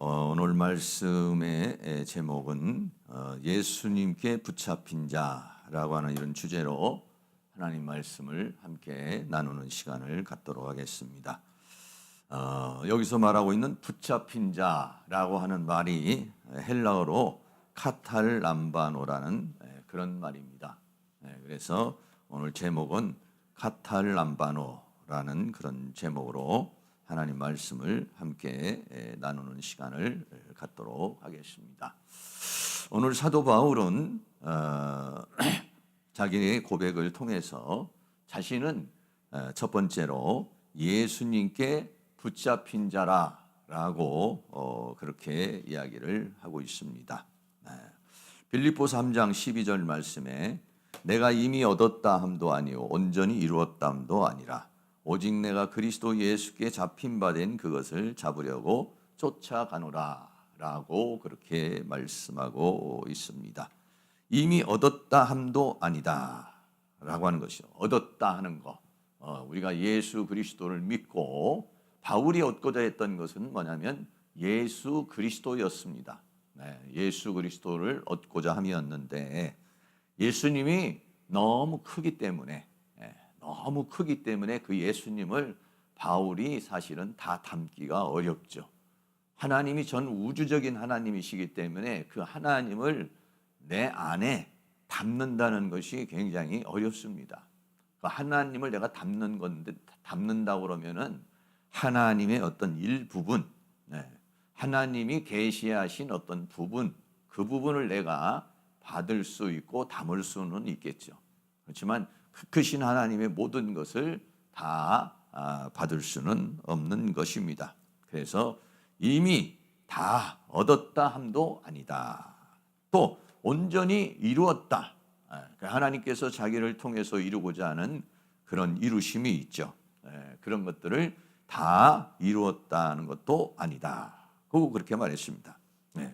오늘 말씀의 제목은 예수님께 붙잡힌 자라고 하는 이런 주제로 하나님 말씀을 함께 나누는 시간을 갖도록 하겠습니다. 여기서 말하고 있는 붙잡힌 자라고 하는 말이 헬라어로 카탈람바노라는 그런 말입니다. 그래서 오늘 제목은 카탈람바노라는 그런 제목으로 하나님 말씀을 함께 나누는 시간을 갖도록 하겠습니다. 오늘 사도 바울은 자기의 고백을 통해서 자신은 첫 번째로 예수님께 붙잡힌 자라고 그렇게 이야기를 하고 있습니다. 빌립보서 3장 12절 말씀에 내가 이미 얻었다 함도 아니요 온전히 이루었다 함도 아니라 오직 내가 그리스도 예수께 잡힌 바 된 그것을 잡으려고 쫓아가노라 라고 그렇게 말씀하고 있습니다. 이미 얻었다 함도 아니다 라고 하는 것이요. 얻었다 하는 거, 우리가 예수 그리스도를 믿고 바울이 얻고자 했던 것은 뭐냐면 예수 그리스도였습니다. 예수 그리스도를 얻고자 함이었는데 예수님이 너무 크기 때문에 그 예수님을 바울이 사실은 다 담기가 어렵죠. 하나님이 전 우주적인 하나님이시기 때문에 그 하나님을 내 안에 담는다는 것이 굉장히 어렵습니다. 그 하나님을 내가 담는 건데 담는다고 그러면은 하나님의 어떤 일부분, 하나님이 계시하신 어떤 부분, 그 부분을 내가 받을 수 있고 담을 수는 있겠죠. 그렇지만 크신 하나님의 모든 것을 다 받을 수는 없는 것입니다. 그래서 이미 다 얻었다 함도 아니다. 또 온전히 이루었다. 하나님께서 자기를 통해서 이루고자 하는 그런 이루심이 있죠. 그런 것들을 다 이루었다는 것도 아니다. 그렇게 말했습니다.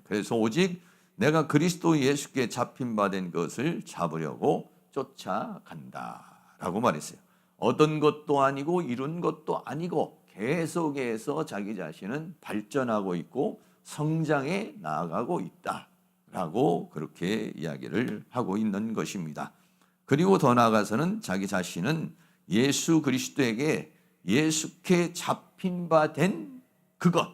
그래서 오직 내가 그리스도 예수께 잡힌 바 된 것을 잡으려고 쫓아간다라고 말했어요. 얻은 것도 아니고 이룬 것도 아니고 계속해서 자기 자신은 발전하고 있고 성장해 나아가고 있다라고 그렇게 이야기를 하고 있는 것입니다. 그리고 더 나아가서는 자기 자신은 예수 그리스도에게 예수께 잡힌 바 된 그것,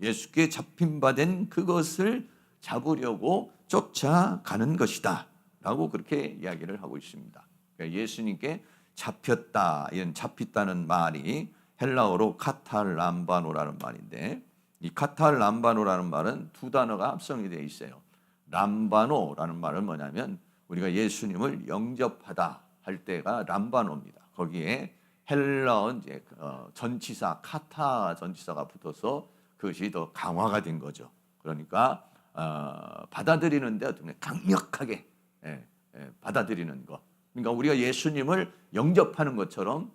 예수께 잡힌 바 된 그것을 잡으려고 쫓아가는 것이다 라고 그렇게 이야기를 하고 있습니다. 그러니까 예수님께 잡혔다, 이런 잡혔다는 말이 헬라어로 카탈람바노라는 말인데, 이 카탈람바노라는 말은 두 단어가 합성이 되어 있어요. 람바노라는 말은 뭐냐면 우리가 예수님을 영접하다 할 때가 람바노입니다. 거기에 헬라어 이제 전치사 카타 전치사가 붙어서 그것이 더 강화가 된 거죠. 그러니까 받아들이는데 어떻게 강력하게 받아들이는 것. 그러니까 우리가 예수님을 영접하는 것처럼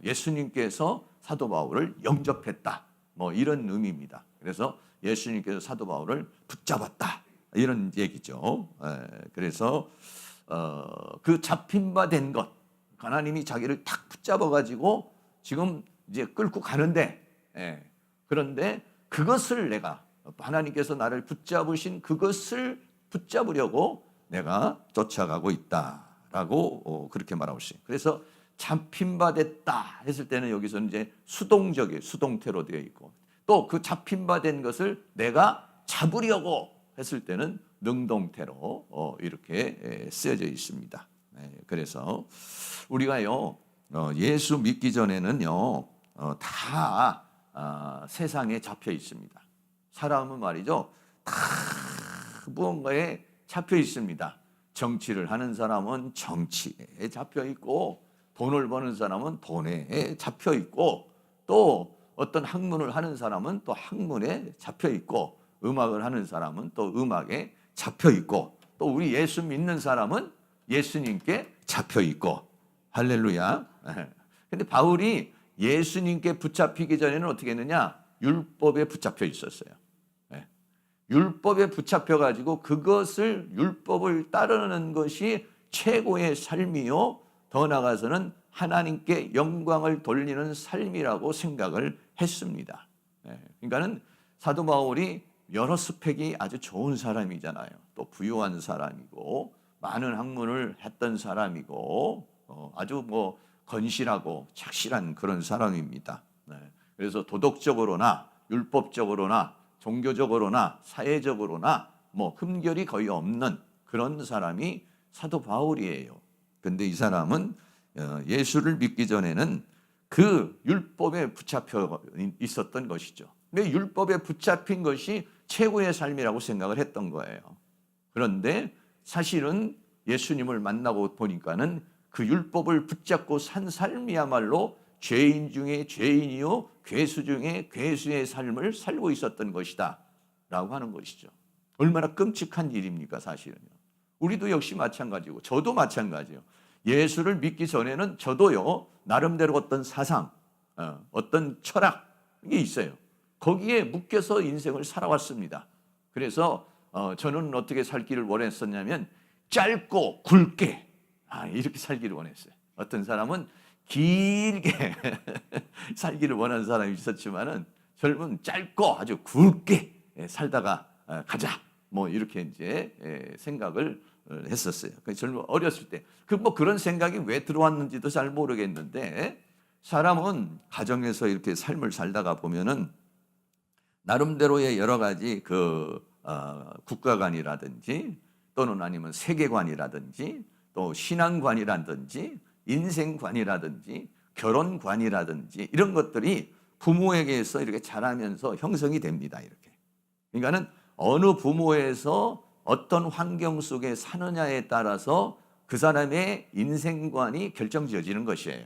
예수님께서 사도 바울을 영접했다. 뭐 이런 의미입니다. 그래서 예수님께서 사도 바울을 붙잡았다. 이런 얘기죠. 그래서 그 잡힌 바 된 것, 하나님이 자기를 탁 붙잡아 가지고 지금 이제 끌고 가는데, 그런데 그것을 내가 하나님께서 나를 붙잡으신 그것을 붙잡으려고 내가 쫓아가고 있다라고 그렇게 말하고 있어요. 그래서 잡힌 바 됐다 했을 때는 여기서 이제 수동적이에요. 수동태로 되어 있고, 또 그 잡힌 바 된 것을 내가 잡으려고 했을 때는 능동태로 이렇게 쓰여져 있습니다. 그래서 우리가요 예수 믿기 전에는요 다 세상에 잡혀 있습니다. 사람은 말이죠 다 무언가에 잡혀 있습니다. 정치를 하는 사람은 정치에 잡혀 있고, 돈을 버는 사람은 돈에 잡혀 있고, 또 어떤 학문을 하는 사람은 또 학문에 잡혀 있고, 음악을 하는 사람은 또 음악에 잡혀 있고, 또 우리 예수 믿는 사람은 예수님께 잡혀 있고. 할렐루야. 근데 바울이 예수님께 붙잡히기 전에는 어떻게 했느냐? 율법에 붙잡혀 있었어요. 율법에 붙잡혀 가지고 그것을 율법을 따르는 것이 최고의 삶이요, 더 나아가서는 하나님께 영광을 돌리는 삶이라고 생각을 했습니다. 그러니까는 사도 바울이 여러 스펙이 아주 좋은 사람이잖아요. 또 부유한 사람이고 많은 학문을 했던 사람이고 아주 뭐 건실하고 착실한 그런 사람입니다. 네. 그래서 도덕적으로나 율법적으로나 종교적으로나 사회적으로나 뭐 흠결이 거의 없는 그런 사람이 사도 바울이에요. 근데 이 사람은 예수를 믿기 전에는 그 율법에 붙잡혀 있었던 것이죠. 근데 율법에 붙잡힌 것이 최고의 삶이라고 생각을 했던 거예요. 그런데 사실은 예수님을 만나고 보니까는 그 율법을 붙잡고 산 삶이야말로 죄인 중에 죄인이요 괴수 중에 괴수의 삶을 살고 있었던 것이다 라고 하는 것이죠. 얼마나 끔찍한 일입니까 사실은요. 우리도 역시 마찬가지고 저도 마찬가지예요. 예수를 믿기 전에는 저도요 나름대로 어떤 사상, 어떤 철학이 있어요. 거기에 묶여서 인생을 살아왔습니다. 그래서 저는 어떻게 살기를 원했었냐면 짧고 굵게 이렇게 살기를 원했어요. 어떤 사람은 길게 살기를 원하는 사람이 있었지만은 젊은 짧고 아주 굵게 살다가 가자. 뭐 이렇게 이제 생각을 했었어요. 젊은 어렸을 때 뭐 그런 생각이 왜 들어왔는지도 잘 모르겠는데 사람은 가정에서 이렇게 삶을 살다가 보면은 나름대로의 여러 가지 국가관이라든지 또는 아니면 세계관이라든지 또 신앙관이라든지 인생관이라든지 결혼관이라든지 이런 것들이 부모에게서 이렇게 자라면서 형성이 됩니다. 이렇게. 그러니까는 어느 부모에서 어떤 환경 속에 사느냐에 따라서 그 사람의 인생관이 결정지어지는 것이에요.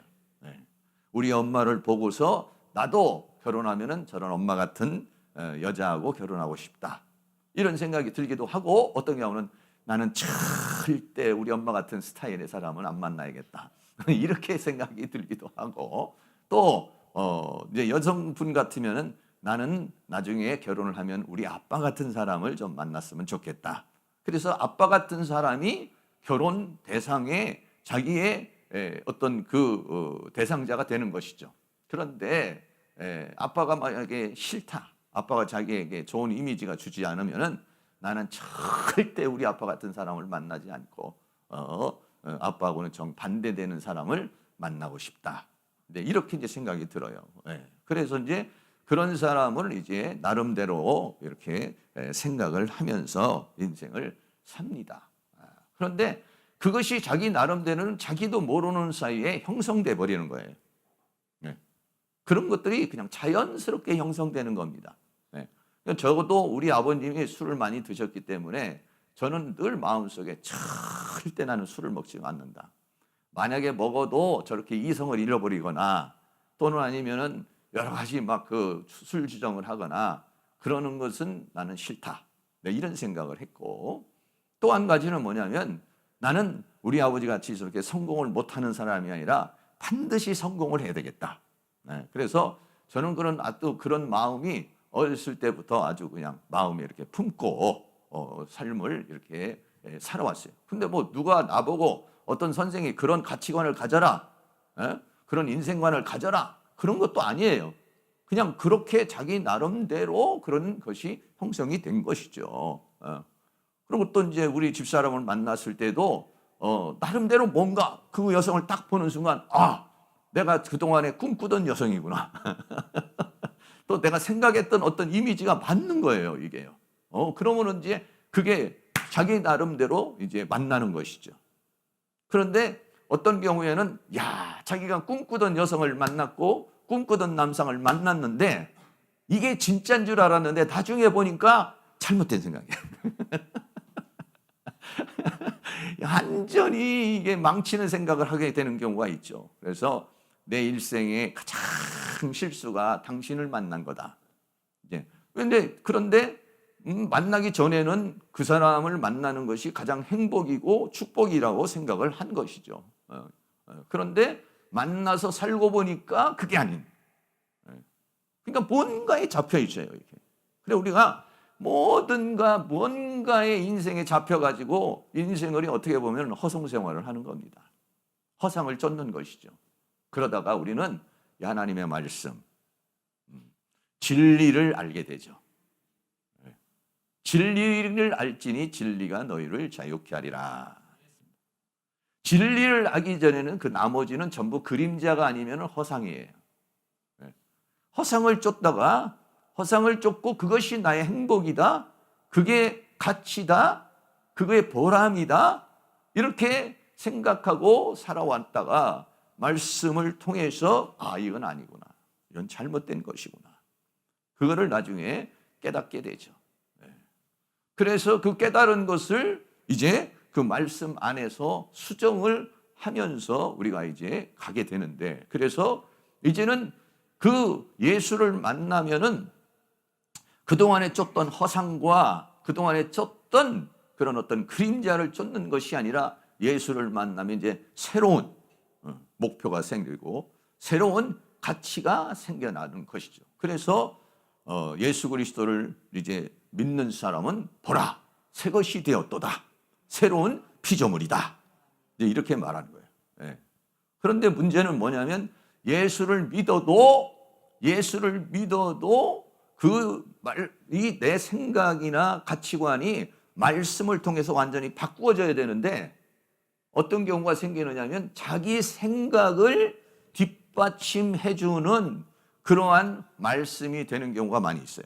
우리 엄마를 보고서 나도 결혼하면은 저런 엄마 같은 여자하고 결혼하고 싶다. 이런 생각이 들기도 하고 어떤 경우는 나는 절대 우리 엄마 같은 스타일의 사람은 안 만나야겠다. 이렇게 생각이 들기도 하고 또 이제 여성분 같으면은 나는 나중에 결혼을 하면 우리 아빠 같은 사람을 좀 만났으면 좋겠다. 그래서 아빠 같은 사람이 결혼 대상의 자기의 어떤 대상자가 되는 것이죠. 그런데 아빠가 만약에 싫다. 아빠가 자기에게 좋은 이미지가 주지 않으면은 나는 절대 우리 아빠 같은 사람을 만나지 않고 아빠하고는 정반대되는 사람을 만나고 싶다. 네, 이렇게 이제 생각이 들어요. 그래서 이제 그런 사람을 이제 나름대로 이렇게 생각을 하면서 인생을 삽니다. 그런데 그것이 자기 나름대로는 자기도 모르는 사이에 형성돼 버리는 거예요. 그런 것들이 그냥 자연스럽게 형성되는 겁니다. 적어도 우리 아버님이 술을 많이 드셨기 때문에 저는 늘 마음속에 절대 나는 술을 먹지 않는다. 만약에 먹어도 저렇게 이성을 잃어버리거나 또는 아니면은 여러 가지 막 술 주정을 하거나 그러는 것은 나는 싫다. 이런 생각을 했고 또 한 가지는 뭐냐면 나는 우리 아버지 같이 저렇게 성공을 못하는 사람이 아니라 반드시 성공을 해야 되겠다. 그래서 저는 그런 마음이 어렸을 때부터 아주 그냥 마음에 이렇게 품고 삶을 이렇게 살아왔어요. 근데 뭐 누가 나보고 어떤 선생이 그런 가치관을 가져라, 그런 인생관을 가져라 그런 것도 아니에요. 그냥 그렇게 자기 나름대로 그런 것이 형성이 된 것이죠. 그리고 또 이제 우리 집사람을 만났을 때도 나름대로 뭔가 그 여성을 딱 보는 순간 내가 그동안에 꿈꾸던 여성이구나. 또 내가 생각했던 어떤 이미지가 맞는 거예요, 이게요. 그러면은 이제 그게 자기 나름대로 이제 만나는 것이죠. 그런데 어떤 경우에는 자기가 꿈꾸던 여성을 만났고 꿈꾸던 남성을 만났는데 이게 진짜인 줄 알았는데 나중에 보니까 잘못된 생각이에요. 완전히 이게 망치는 생각을 하게 되는 경우가 있죠. 그래서 내 일생의 가장 실수가 당신을 만난 거다. 그런데 만나기 전에는 그 사람을 만나는 것이 가장 행복이고 축복이라고 생각을 한 것이죠. 그런데 만나서 살고 보니까 그게 아닌. 그러니까 뭔가에 잡혀 있어요. 이렇게. 그래 우리가 뭔가의 인생에 잡혀가지고 인생을 어떻게 보면 허송생활을 하는 겁니다. 허상을 쫓는 것이죠. 그러다가 우리는 하나님의 말씀, 진리를 알게 되죠. 진리를 알지니 진리가 너희를 자유케 하리라. 진리를 알기 전에는 그 나머지는 전부 그림자가 아니면 허상이에요. 허상을 쫓다가 허상을 쫓고 그것이 나의 행복이다, 그게 가치다, 그게 보람이다, 이렇게 생각하고 살아왔다가 말씀을 통해서 이건 아니구나, 이건 잘못된 것이구나, 그거를 나중에 깨닫게 되죠. 그래서 그 깨달은 것을 이제 그 말씀 안에서 수정을 하면서 우리가 이제 가게 되는데, 그래서 이제는 그 예수를 만나면은 그동안에 쫓던 허상과 그동안에 쫓던 그런 어떤 그림자를 쫓는 것이 아니라 예수를 만나면 이제 새로운 목표가 생기고 새로운 가치가 생겨나는 것이죠. 그래서 예수 그리스도를 이제 믿는 사람은 보라, 새 것이 되었도다, 새로운 피조물이다, 이렇게 말하는 거예요. 그런데 문제는 뭐냐면 예수를 믿어도 이 내 생각이나 가치관이 말씀을 통해서 완전히 바꾸어져야 되는데, 어떤 경우가 생기느냐면 자기 생각을 뒷받침해 주는 그러한 말씀이 되는 경우가 많이 있어요.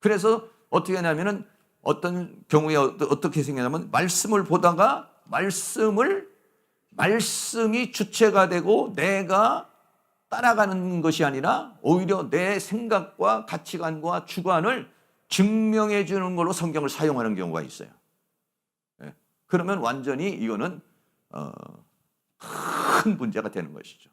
그래서 어떻게 하냐면은 어떤 경우에 어떻게 생기냐면 말씀을 보다가 말씀이 주체가 되고 내가 따라가는 것이 아니라 오히려 내 생각과 가치관과 주관을 증명해 주는 걸로 성경을 사용하는 경우가 있어요. 그러면 완전히 이거는 큰 문제가 되는 것이죠.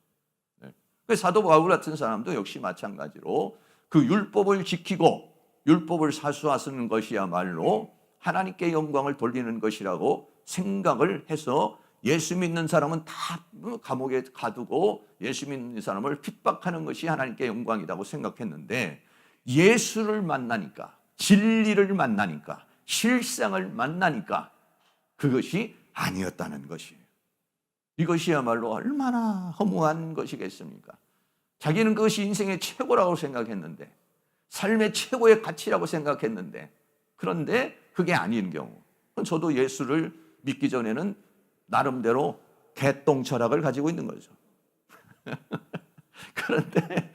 사도 바울 같은 사람도 역시 마찬가지로 그 율법을 지키고 율법을 사수하는 것이야말로 하나님께 영광을 돌리는 것이라고 생각을 해서 예수 믿는 사람은 다 감옥에 가두고 예수 믿는 사람을 핍박하는 것이 하나님께 영광이라고 생각했는데, 예수를 만나니까, 진리를 만나니까, 실상을 만나니까 그것이 아니었다는 것이에요. 이것이야말로 얼마나 허무한 것이겠습니까? 자기는 그것이 인생의 최고라고 생각했는데, 삶의 최고의 가치라고 생각했는데, 그런데 그게 아닌 경우. 저도 예수를 믿기 전에는 나름대로 개똥 철학을 가지고 있는 거죠. 그런데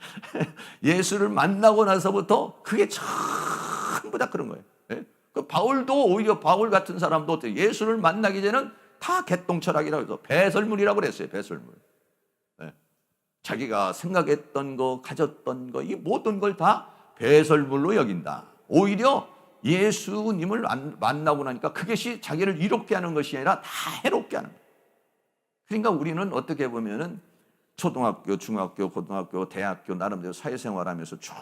예수를 만나고 나서부터 그게 전부 다 그런 거예요. 그 바울도, 오히려 바울 같은 사람도 예수를 만나기 전에는 다 개똥 철학이라고 해서 배설물이라고 그랬어요. 배설물. 자기가 생각했던 거, 가졌던 거, 이 모든 걸 다 배설물로 여긴다. 오히려 예수님을 만나고 나니까 그것이 자기를 이롭게 하는 것이 아니라 다 해롭게 하는 거예요. 그러니까 우리는 어떻게 보면은 초등학교, 중학교, 고등학교, 대학교 나름대로 사회생활하면서 쭉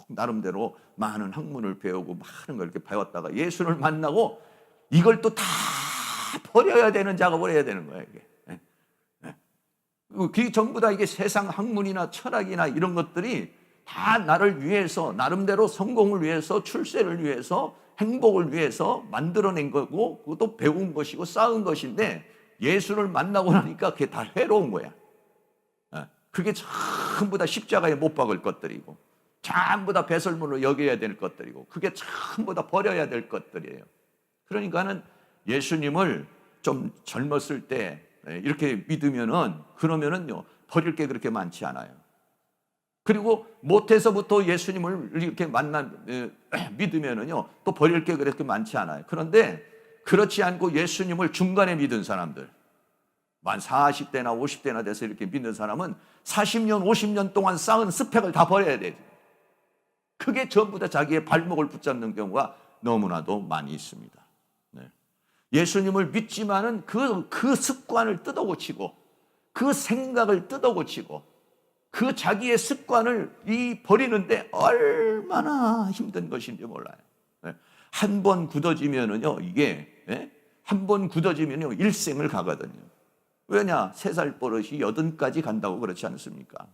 나름대로 많은 학문을 배우고 많은 걸 이렇게 배웠다가 예수를 만나고 이걸 또 다 버려야 되는 작업을 해야 되는 거예요. 이게. 그 전부 다 이게 세상 학문이나 철학이나 이런 것들이 다 나를 위해서, 나름대로 성공을 위해서, 출세를 위해서, 행복을 위해서 만들어낸 거고, 그것도 배운 것이고 쌓은 것인데, 예수를 만나고 나니까 그게 다 해로운 거야. 그게 전부 다 십자가에 못 박을 것들이고, 전부 다 배설물로 여겨야 될 것들이고, 그게 전부 다 버려야 될 것들이에요. 그러니까는 예수님을 좀 젊었을 때 이렇게 믿으면은, 그러면은요, 버릴 게 그렇게 많지 않아요. 그리고 못해서부터 예수님을 이렇게 믿으면은요, 또 버릴 게 그렇게 많지 않아요. 그런데 그렇지 않고 예수님을 중간에 믿은 사람들, 만 40대나 50대나 돼서 이렇게 믿는 사람은 40년, 50년 동안 쌓은 스펙을 다 버려야 되죠. 그게 전부 다 자기의 발목을 붙잡는 경우가 너무나도 많이 있습니다. 예수님을 믿지만은 그 습관을 뜯어고치고, 그 생각을 뜯어고치고, 그 자기의 습관을 버리는데 얼마나 힘든 것인지 몰라요. 한 번 굳어지면은요, 이게, 한 번 굳어지면요, 일생을 가거든요. 왜냐? 3살 버릇이 80까지 간다고 그렇지 않습니까?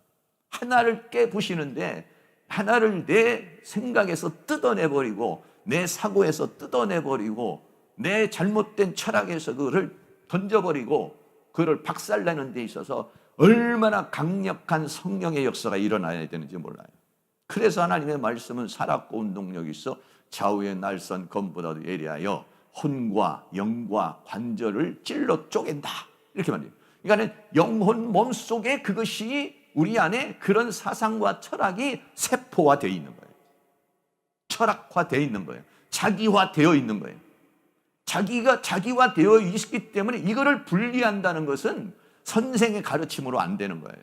하나를 깨부시는데, 하나를 내 생각에서 뜯어내버리고, 내 사고에서 뜯어내버리고, 내 잘못된 철학에서 그거를 던져버리고, 그거를 박살내는 데 있어서 얼마나 강력한 성령의 역사가 일어나야 되는지 몰라요. 그래서 하나님의 말씀은 살았고 운동력이 있어 좌우의 날선 검보다도 예리하여 혼과 영과 관절을 찔러 쪼갠다. 이렇게 말해요. 그러니까 영혼 몸속에 그것이 우리 안에 그런 사상과 철학이 세포화되어 있는 거예요. 철학화되어 있는 거예요. 자기화되어 있는 거예요. 자기화되어 있기 때문에 이거를 분리한다는 것은 선생의 가르침으로 안 되는 거예요.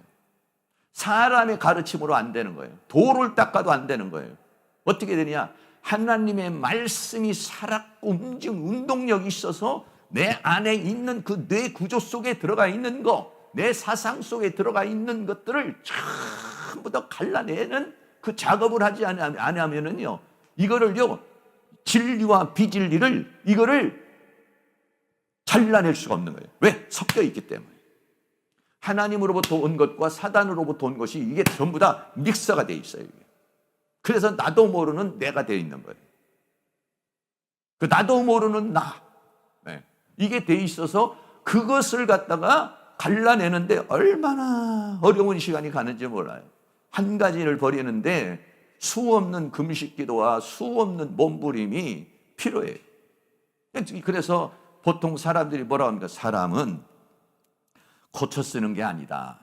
사람의 가르침으로 안 되는 거예요. 돌을 닦아도 안 되는 거예요. 어떻게 되냐? 하나님의 말씀이 살았고 움직임, 운동력이 있어서 내 안에 있는 그 뇌 구조 속에 들어가 있는 거, 내 사상 속에 들어가 있는 것들을 전부 다 갈라내는 그 작업을 하지 않으면은요, 이거를요, 진리와 비진리를 이거를 잘라낼 수가 없는 거예요. 왜? 섞여 있기 때문에. 하나님으로부터 온 것과 사단으로부터 온 것이 이게 전부 다 믹서가 돼 있어요. 이게. 그래서 나도 모르는 내가 되어 있는 거예요. 그 나도 모르는 나. 네. 이게 돼 있어서 그것을 갖다가 갈라내는데 얼마나 어려운 시간이 가는지 몰라요. 한 가지를 버리는데 수 없는 금식 기도와 수 없는 몸부림이 필요해요. 그래서 보통 사람들이 뭐라고 합니까? 사람은 고쳐 쓰는 게 아니다.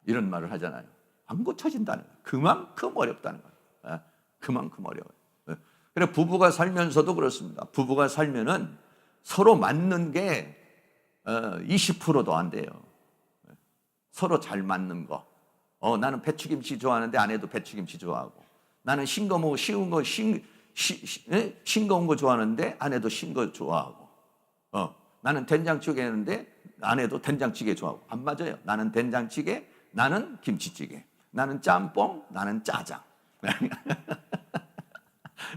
이런 말을 하잖아요. 안 고쳐진다는 거예요. 그만큼 어렵다는 거예요. 그만큼 어려워요. 그래 부부가 살면서도 그렇습니다. 부부가 살면은 서로 맞는 게 20%도 안 돼요. 서로 잘 맞는 거. 나는 배추김치 좋아하는데 아내도 배추김치 좋아하고, 나는 싱거운 거 좋아하는데 아내도 신 거 좋아하고, 나는 된장찌개 했는데 아내도 된장찌개 좋아하고. 안 맞아요. 나는 된장찌개, 나는 김치찌개, 나는 짬뽕, 나는 짜장.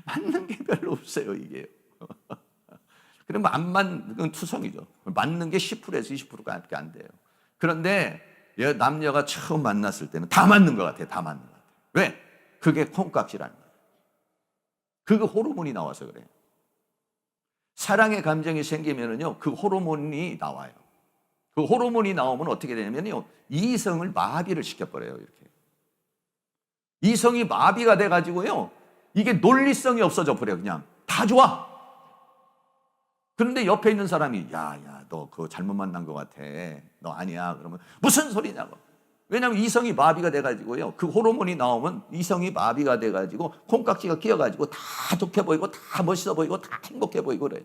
맞는 게 별로 없어요, 이게. 그러면 안 맞는 건 투성이죠. 맞는 게 10%에서 20%까지 안 돼요. 그런데 남녀가 처음 만났을 때는 다 맞는 것 같아요. 다 맞는 것 같아요. 왜? 그게 콩깍지라는 거예요. 그거 호르몬이 나와서 그래요. 사랑의 감정이 생기면은요, 그 호르몬이 나와요. 그 호르몬이 나오면 어떻게 되냐면요, 이성을 마비를 시켜버려요, 이렇게. 이성이 마비가 돼가지고요, 이게 논리성이 없어져 버려요, 그냥. 다 좋아. 그런데 옆에 있는 사람이, 야, 너 그거 잘못 만난 것 같아. 너 아니야. 그러면 무슨 소리냐고. 왜냐하면 이성이 마비가 돼가지고요, 그 호르몬이 나오면 이성이 마비가 돼가지고 콩깍지가 끼어가지고 다 좋게 보이고 다 멋있어 보이고 다 행복해 보이고 그래요.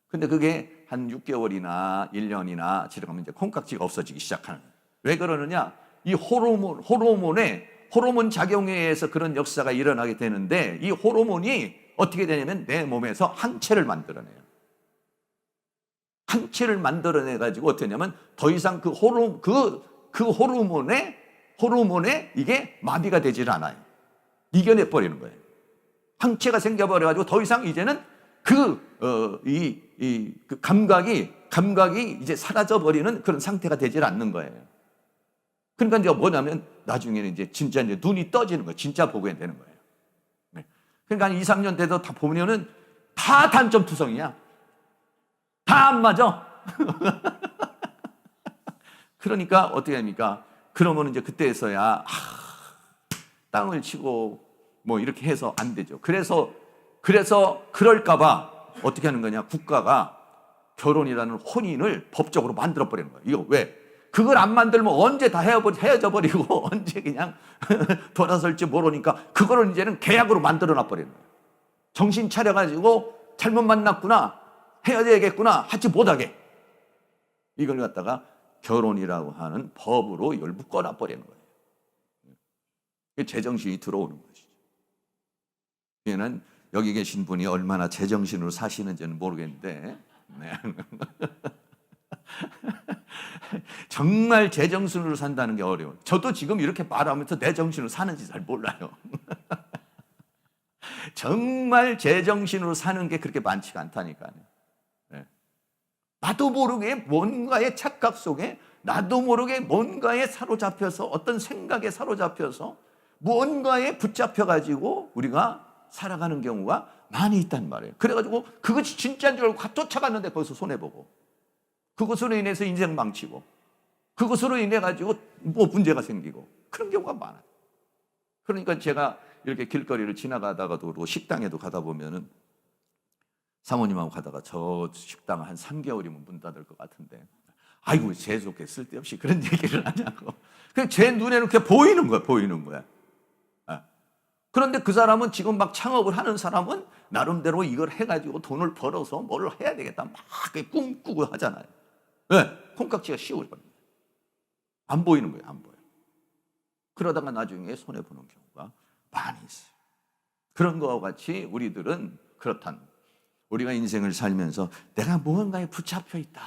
근데 그게 한 6개월이나 1년이나 지나가면 이제 콩깍지가 없어지기 시작하는 거예요. 왜 그러느냐? 이 호르몬 작용에 의해서 그런 역사가 일어나게 되는데, 이 호르몬이 어떻게 되냐면 내 몸에서 항체를 만들어내요. 항체를 만들어내가지고 어떻게 하냐면 더 이상 그 호르몬에 이게 마비가 되질 않아요. 이겨내버리는 거예요. 항체가 생겨버려가지고 더 이상 이제는 그 감각이 이제 사라져버리는 그런 상태가 되질 않는 거예요. 그러니까 이제 뭐냐면 나중에는 이제 진짜 이제 눈이 떠지는 거예요. 진짜 보게 되는 거예요. 네. 그러니까 한 2, 3년 돼도 다 보면은 다 단점 투성이야. 다 안 맞아. 그러니까 어떻게 합니까? 그러면 이제 그때서야 땅을 치고 뭐 이렇게 해서 안 되죠. 그래서 그럴까봐 어떻게 하는 거냐? 국가가 결혼이라는 혼인을 법적으로 만들어 버리는 거예요. 이거 왜? 그걸 안 만들면 언제 다 헤어져 버리고 언제 그냥 돌아설지 모르니까 그거를 이제는 계약으로 만들어 놔 버리는 거예요. 정신 차려가지고 잘못 만났구나, 헤어져야겠구나 하지 못하게 이걸 갖다가 결혼이라고 하는 법으로 이걸 묶어놔 버리는 거예요. 제정신이 들어오는 것이죠. 얘는 여기 계신 분이 얼마나 제정신으로 사시는지는 모르겠는데, 네. 정말 제정신으로 산다는 게 어려워요. 저도 지금 이렇게 말하면서 내 정신으로 사는지 잘 몰라요. 정말 제정신으로 사는 게 그렇게 많지가 않다니까요. 네. 나도 모르게 뭔가의 착각 속에, 나도 모르게 뭔가에 사로잡혀서, 어떤 생각에 사로잡혀서 뭔가에 붙잡혀가지고 우리가 살아가는 경우가 많이 있단 말이에요. 그래가지고 그것이 진짜인 줄 알고 쫓아갔는데 거기서 손해보고, 그것으로 인해서 인생 망치고, 그것으로 인해 가지고 뭐 문제가 생기고, 그런 경우가 많아요. 그러니까 제가 이렇게 길거리를 지나가다가도 그러고 식당에도 가다 보면은 사모님하고 가다가 저 식당 한 3개월이면 문 닫을 것 같은데 아이고 재수없게 쓸데없이 그런 얘기를 하냐고. 그냥 제 눈에는 그게 보이는 거야, 보이는 거야. 그런데 그 사람은 지금 막 창업을 하는 사람은 나름대로 이걸 해가지고 돈을 벌어서 뭘 해야 되겠다 막 꿈꾸고 하잖아요. 왜? 콩깍지가 씌워버립니다. 안 보이는 거예요, 안 보여. 그러다가 나중에 손해보는 경우가 많이 있어요. 그런 거와 같이 우리들은 그렇다는 거예요. 우리가 인생을 살면서 내가 무언가에 붙잡혀 있다.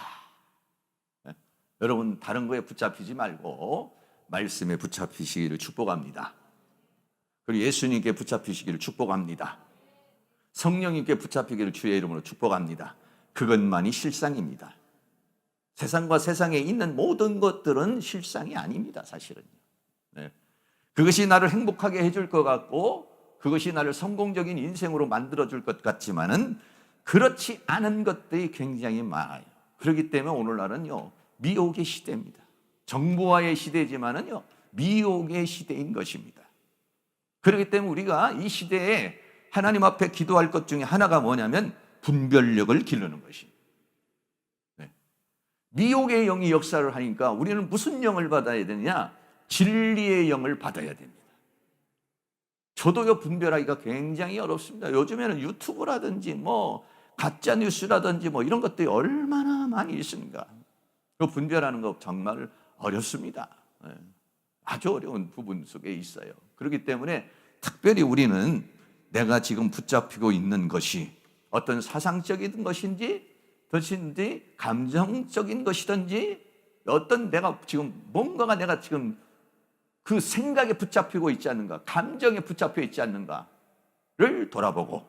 여러분 다른 거에 붙잡히지 말고 말씀에 붙잡히시기를 축복합니다. 그리고 예수님께 붙잡히시기를 축복합니다. 성령님께 붙잡히기를 주의 이름으로 축복합니다. 그것만이 실상입니다. 세상과 세상에 있는 모든 것들은 실상이 아닙니다, 사실은요. 네. 그것이 나를 행복하게 해줄 것 같고 그것이 나를 성공적인 인생으로 만들어줄 것 같지만은 그렇지 않은 것들이 굉장히 많아요. 그렇기 때문에 오늘날은요 미혹의 시대입니다. 정보화의 시대지만은요 미혹의 시대인 것입니다. 그렇기 때문에 우리가 이 시대에 하나님 앞에 기도할 것 중에 하나가 뭐냐면 분별력을 기르는 것입니다. 네. 미혹의 영이 역사를 하니까 우리는 무슨 영을 받아야 되느냐? 진리의 영을 받아야 됩니다. 저도요 분별하기가 굉장히 어렵습니다. 요즘에는 유튜브라든지 뭐 가짜 뉴스라든지 뭐 이런 것들이 얼마나 많이 있습니까? 그 분별하는 거 정말 어렵습니다. 네. 아주 어려운 부분 속에 있어요. 그렇기 때문에 특별히 우리는 내가 지금 붙잡히고 있는 것이 어떤 사상적인 것인지 감정적인 것이든지 어떤 내가 지금 뭔가가 내가 지금 그 생각에 붙잡히고 있지 않는가, 감정에 붙잡혀 있지 않는가를 돌아보고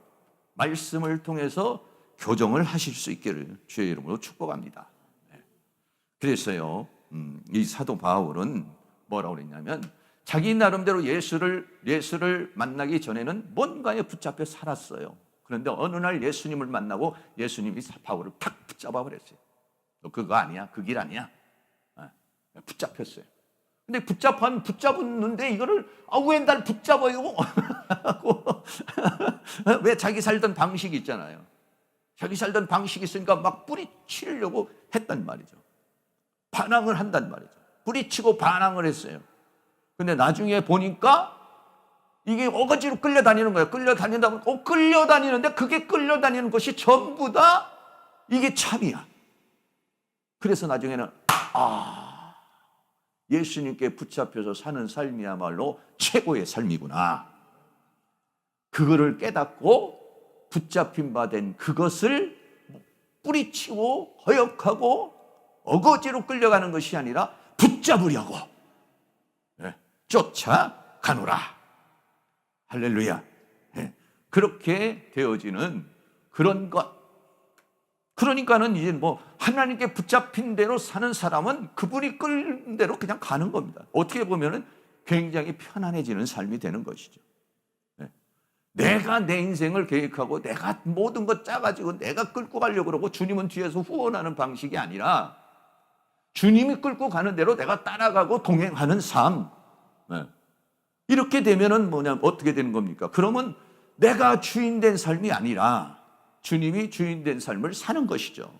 말씀을 통해서 교정을 하실 수 있기를 주의 이름으로 축복합니다. 그래서요, 이 사도 바울은 뭐라고 그랬냐면 자기 나름대로 예수를 만나기 전에는 뭔가에 붙잡혀 살았어요. 그런데 어느 날 예수님을 만나고 예수님이 바울을 탁 붙잡아 버렸어요. 너 그거 아니야? 그 길 아니야? 붙잡혔어요. 근데 붙잡았는데 이거를 왜 날 붙잡아요? 왜 자기 살던 방식이 있잖아요. 자기 살던 방식이 있으니까 막 뿌리치려고 했단 말이죠. 반항을 한단 말이죠. 뿌리치고 반항을 했어요. 근데 나중에 보니까 이게 어거지로 끌려다니는 거예요. 끌려다니다 보면 끌려다니는데 그게 끌려다니는 것이 전부 다 이게 참이야. 그래서 나중에는 예수님께 붙잡혀서 사는 삶이야말로 최고의 삶이구나. 그거를 깨닫고 붙잡힌 바 된 그것을 뿌리치고 허역하고 어거지로 끌려가는 것이 아니라 붙잡으려고 쫓아가노라. 할렐루야. 그렇게 되어지는 그런 것. 그러니까는 이제 뭐 하나님께 붙잡힌 대로 사는 사람은 그분이 끌는 대로 그냥 가는 겁니다. 어떻게 보면은 굉장히 편안해지는 삶이 되는 것이죠. 내가 내 인생을 계획하고 내가 모든 것 짜가지고 내가 끌고 가려고 그러고 주님은 뒤에서 후원하는 방식이 아니라 주님이 끌고 가는 대로 내가 따라가고 동행하는 삶. 이렇게 되면은 어떻게 되는 겁니까? 그러면 내가 주인 된 삶이 아니라 주님이 주인 된 삶을 사는 것이죠.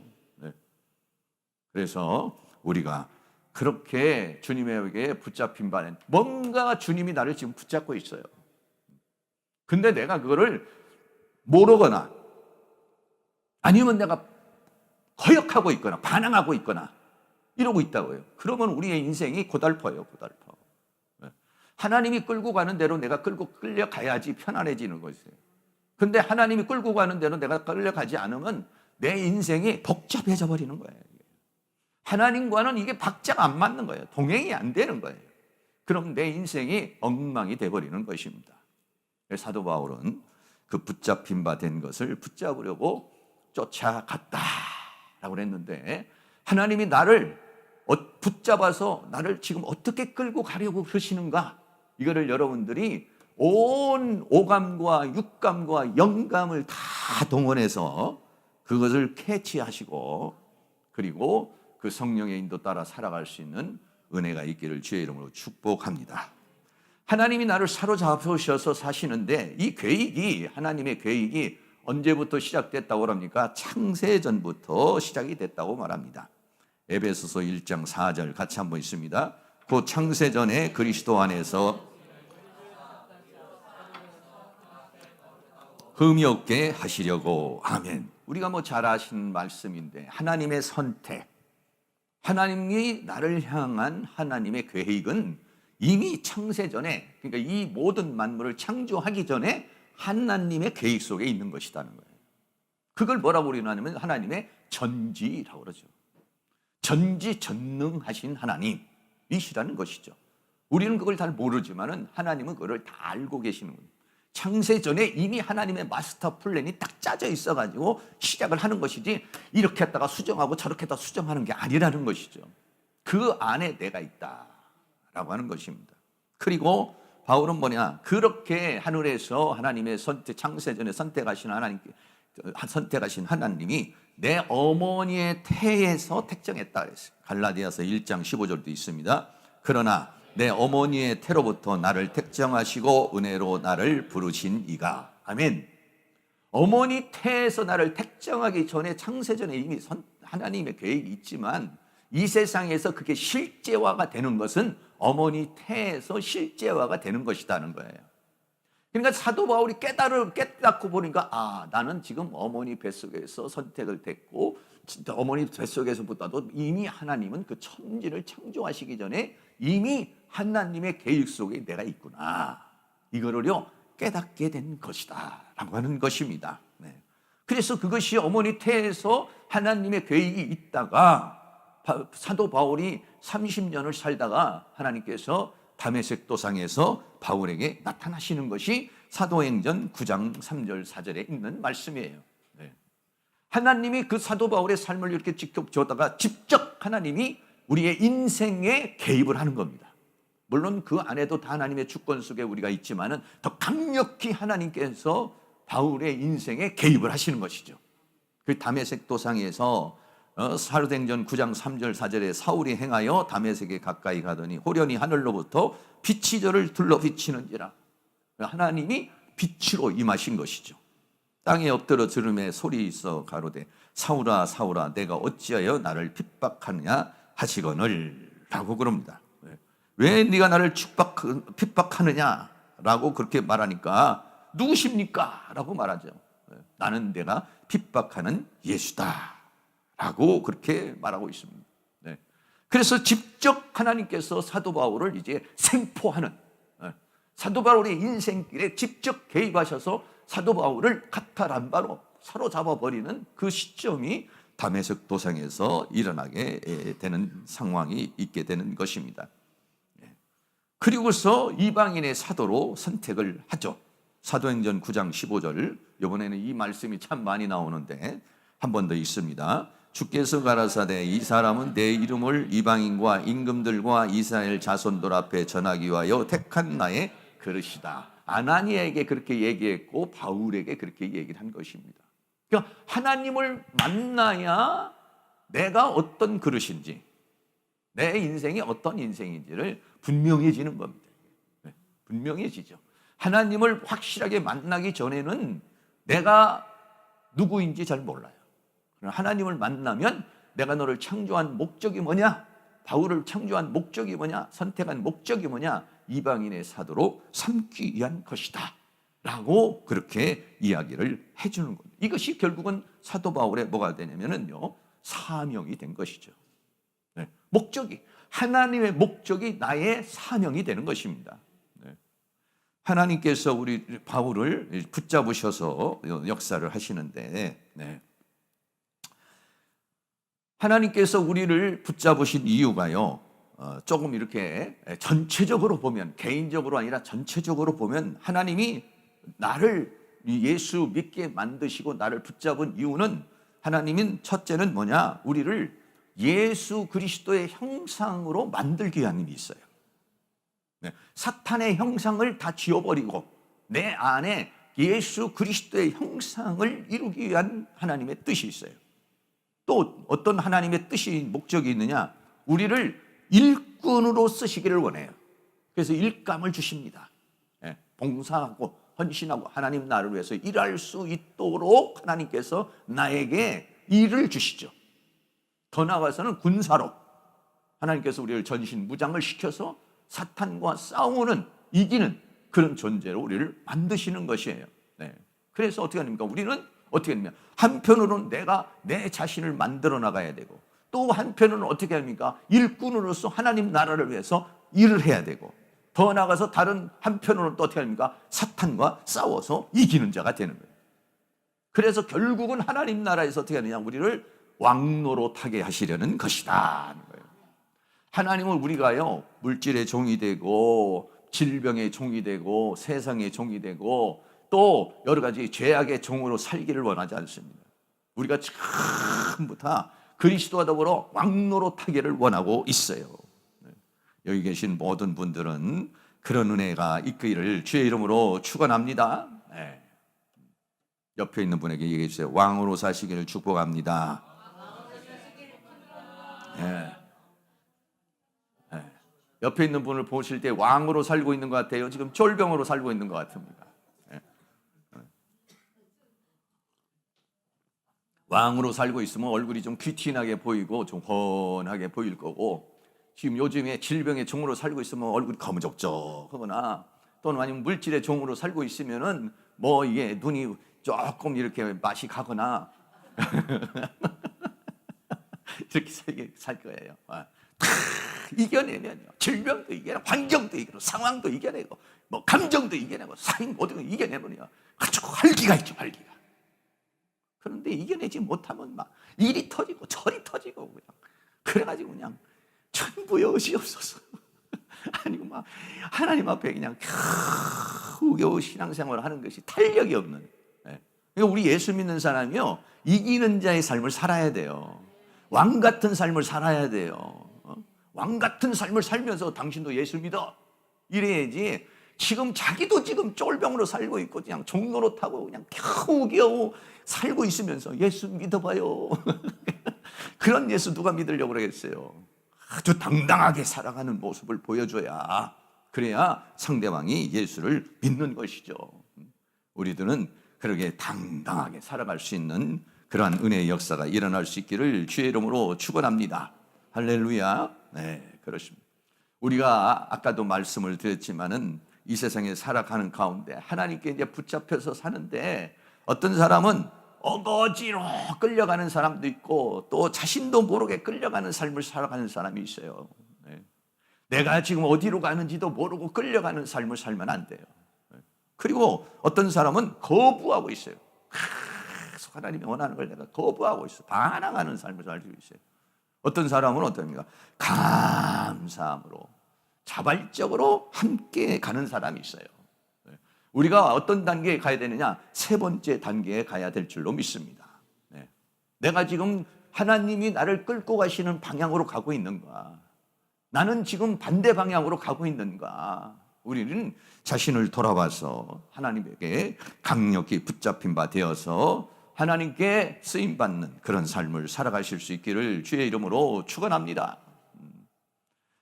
그래서 우리가 그렇게 주님에게 붙잡힌 바는 뭔가 주님이 나를 지금 붙잡고 있어요. 근데 내가 그거를 모르거나 아니면 내가 허역하고 있거나 반항하고 있거나 이러고 있다고요. 그러면 우리의 인생이 고달퍼요, 고달퍼. 하나님이 끌고 가는 대로 내가 끌려가야지 편안해지는 것이에요. 근데 하나님이 끌고 가는 대로 내가 끌려가지 않으면 내 인생이 복잡해져 버리는 거예요. 하나님과는 이게 박자가 안 맞는 거예요. 동행이 안 되는 거예요. 그럼 내 인생이 엉망이 돼버리는 것입니다. 사도 바울은 그 붙잡힌 바 된 것을 붙잡으려고 쫓아갔다라고 그랬는데 하나님이 나를 붙잡아서 나를 지금 어떻게 끌고 가려고 그러시는가? 이거를 여러분들이 온 오감과 육감과 영감을 다 동원해서 그것을 캐치하시고 그리고 그 성령의 인도 따라 살아갈 수 있는 은혜가 있기를 주의 이름으로 축복합니다. 하나님이 나를 사로잡으셔서 사시는데 이 계획이, 하나님의 계획이 언제부터 시작됐다고 합니까? 창세전부터 시작이 됐다고 말합니다. 에베소서 1장 4절 같이 한번 있습니다. 그 창세전에 그리스도 안에서 흠이 없게 하시려고. 아멘. 우리가 뭐 잘 아시는 말씀인데, 하나님의 선택, 하나님이 나를 향한 하나님의 계획은 이미 창세전에, 그러니까 이 모든 만물을 창조하기 전에 하나님의 계획 속에 있는 것이라는 거예요. 그걸 뭐라고 우리는 하냐면 하나님의 전지라고 그러죠. 전지전능하신 하나님이시라는 것이죠. 우리는 그걸 잘 모르지만은 하나님은 그걸 다 알고 계시는 거예요. 창세전에 이미 하나님의 마스터 플랜이 딱 짜져 있어가지고 시작을 하는 것이지, 이렇게 했다가 수정하고 저렇게 했다가 수정하는 게 아니라는 것이죠. 그 안에 내가 있다라고 하는 것입니다. 그리고 바울은 뭐냐, 그렇게 하늘에서 하나님의 선택, 창세전에 선택하신 하나님이 내 어머니의 태에서 택정했다 그랬어요. 갈라디아서 1장 15절도 있습니다. 그러나 내 어머니의 태로부터 나를 택정하시고 은혜로 나를 부르신 이가. 아멘. 어머니 태에서 나를 택정하기 전에, 창세전에 이미 하나님의 계획이 있지만 이 세상에서 그게 실제화가 되는 것은 어머니 태에서 실제화가 되는 것이라는 거예요. 그러니까 사도 바울이 깨닫고 보니까, 나는 지금 어머니 뱃속에서 선택을 됐고, 어머니 뱃속에서보다도 이미 하나님은 그 천지를 창조하시기 전에 이미 하나님의 계획 속에 내가 있구나, 이거를요 깨닫게 된 것이다 라고 하는 것입니다. 네. 그래서 그것이 어머니 태에서 하나님의 계획이 있다가 사도 바울이 30년을 살다가 하나님께서 다메섹 도상에서 바울에게 나타나시는 것이 사도행전 9장 3절 4절에 있는 말씀이에요. 네. 하나님이 그 사도 바울의 삶을 이렇게 직접 주었다가 직접 하나님이 우리의 인생에 개입을 하는 겁니다. 물론 그 안에도 다 하나님의 주권 속에 우리가 있지만은 더 강력히 하나님께서 바울의 인생에 개입을 하시는 것이죠. 그 다메섹 도상에서 사도행전 9장 3절 4절에 사울이 행하여 다메섹에 가까이 가더니 호련히 하늘로부터 빛이 저를 둘러 비치는지라. 하나님이 빛으로 임하신 것이죠. 땅에 엎드려 들음에 소리 있어 가로되 사울아 사울아 내가 어찌하여 나를 핍박하느냐 하시거늘 라고 그럽니다. 왜 네가 나를 핍박하느냐 라고 그렇게 말하니까, 누구십니까? 라고 말하죠. 나는 내가 핍박하는 예수다 라고 그렇게 말하고 있습니다. 네. 그래서 직접 하나님께서 사도 바울을 이제 생포하는, 사도 바울의 인생길에 직접 개입하셔서 사도 바울을 카타람바로 사로잡아 버리는 그 시점이 다메섹 도상에서 일어나게 되는 상황이 있게 되는 것입니다. 그리고서 이방인의 사도로 선택을 하죠. 사도행전 9장 15절, 이번에는 이 말씀이 참 많이 나오는데 한 번 더 있습니다. 주께서 가라사대 이 사람은 내 이름을 이방인과 임금들과 이스라엘 자손들 앞에 전하기 위하여 택한 나의 그릇이다. 아나니에게 그렇게 얘기했고 바울에게 그렇게 얘기를 한 것입니다. 그러니까 하나님을 만나야 내가 어떤 그릇인지, 내 인생이 어떤 인생인지를 분명해지는 겁니다. 분명해지죠. 하나님을 확실하게 만나기 전에는 내가 누구인지 잘 몰라요. 하나님을 만나면 내가 너를 창조한 목적이 뭐냐, 바울을 창조한 목적이 뭐냐, 선택한 목적이 뭐냐, 이방인의 사도로 삼기 위한 것이다 라고 그렇게 이야기를 해주는 겁니다. 이것이 결국은 사도 바울의 뭐가 되냐면요, 사명이 된 것이죠. 네. 목적이, 하나님의 목적이 나의 사명이 되는 것입니다. 네. 하나님께서 우리 바울을 붙잡으셔서 역사를 하시는데, 네. 하나님께서 우리를 붙잡으신 이유가요, 조금 이렇게 전체적으로 보면, 개인적으로 아니라 전체적으로 보면 하나님이 나를 예수 믿게 만드시고 나를 붙잡은 이유는, 하나님은 첫째는 뭐냐, 우리를 예수 그리스도의 형상으로 만들기 위한 힘이 있어요. 네. 사탄의 형상을 다 지워버리고 내 안에 예수 그리스도의 형상을 이루기 위한 하나님의 뜻이 있어요. 또 어떤 하나님의 뜻이, 목적이 있느냐, 우리를 일꾼으로 쓰시기를 원해요. 그래서 일감을 주십니다. 예, 봉사하고 헌신하고 하나님 나라를 위해서 일할 수 있도록 하나님께서 나에게 일을 주시죠. 더 나아가서는 군사로 하나님께서 우리를 전신무장을 시켜서 사탄과 싸우는, 이기는 그런 존재로 우리를 만드시는 것이에요. 네. 그래서 어떻게 합니까? 우리는 어떻게 하냐면 한편으로는 내가 내 자신을 만들어 나가야 되고, 또 한편으로는 어떻게 합니까? 일꾼으로서 하나님 나라를 위해서 일을 해야 되고, 더 나아가서 다른 한편으로는 또 어떻게 합니까? 사탄과 싸워서 이기는 자가 되는 거예요. 그래서 결국은 하나님 나라에서 어떻게 하느냐? 우리를 왕노릇하게 하시려는 것이다 하는 거예요. 하나님은 우리가요, 물질의 종이 되고 질병의 종이 되고 세상의 종이 되고 또 여러 가지 죄악의 종으로 살기를 원하지 않습니다. 우리가 전부 다 그리스도와 더불어 왕노릇하기를 원하고 있어요. 여기 계신 모든 분들은 그런 은혜가 있기를 주의 이름으로 축원합니다. 네. 옆에 있는 분에게 얘기해 주세요. 왕으로 사시기를 축복합니다. 네. 네. 옆에 있는 분을 보실 때 왕으로 살고 있는 것 같아요? 지금 쫄병으로 살고 있는 것 같습니다. 네. 왕으로 살고 있으면 얼굴이 좀 귀티나게 보이고 좀 훤하게 보일 거고, 지금 요즘에 질병의 종으로 살고 있으면 얼굴이 거무적적하거나 또는 아니면 물질의 종으로 살고 있으면은 뭐 이게 눈이 조금 이렇게 맛이 가거나 이렇게 살 거예요. 다 이겨내면요, 질병도 이겨내고 환경도 이겨내고 상황도 이겨내고 뭐 감정도 이겨내고 사인 모든 걸 이겨내면요 아주 활기가 있죠, 활기가. 그런데 이겨내지 못하면 막 일이 터지고 저리 터지고 그냥 그래가지고 그냥 전부 여시 없어서 아니고 막 하나님 앞에 그냥 겨우겨우 신앙생활을 하는 것이 탄력이 없는. 그러니까 우리 예수 믿는 사람이요, 이기는 자의 삶을 살아야 돼요. 왕 같은 삶을 살아야 돼요. 왕 같은 삶을 살면서 당신도 예수 믿어 이래야지. 지금 자기도 지금 쫄병으로 살고 있고 그냥 종노릇하고 그냥 겨우겨우 살고 있으면서 예수 믿어봐요. 그런 예수 누가 믿으려고 그러겠어요? 아주 당당하게 살아가는 모습을 보여줘야, 그래야 상대방이 예수를 믿는 것이죠. 우리들은 그렇게 당당하게 살아갈 수 있는 그러한 은혜의 역사가 일어날 수 있기를 주의 이름으로 축원합니다. 할렐루야. 네, 그렇습니다. 우리가 아까도 말씀을 드렸지만은 이 세상에 살아가는 가운데 하나님께 이제 붙잡혀서 사는데, 어떤 사람은 어거지로 끌려가는 사람도 있고 또 자신도 모르게 끌려가는 삶을 살아가는 사람이 있어요. 네. 내가 지금 어디로 가는지도 모르고 끌려가는 삶을 살면 안 돼요. 네. 그리고 어떤 사람은 거부하고 있어요. 계속 하나님이 원하는 걸 내가 거부하고 있어요. 반항하는 삶을 살고 있어요. 어떤 사람은 어떻습니까? 감사함으로 자발적으로 함께 가는 사람이 있어요. 우리가 어떤 단계에 가야 되느냐? 세 번째 단계에 가야 될 줄로 믿습니다. 네. 내가 지금 하나님이 나를 끌고 가시는 방향으로 가고 있는가? 나는 지금 반대 방향으로 가고 있는가? 우리는 자신을 돌아봐서 하나님에게 강력히 붙잡힌 바 되어서 하나님께 쓰임받는 그런 삶을 살아가실 수 있기를 주의 이름으로 축원합니다.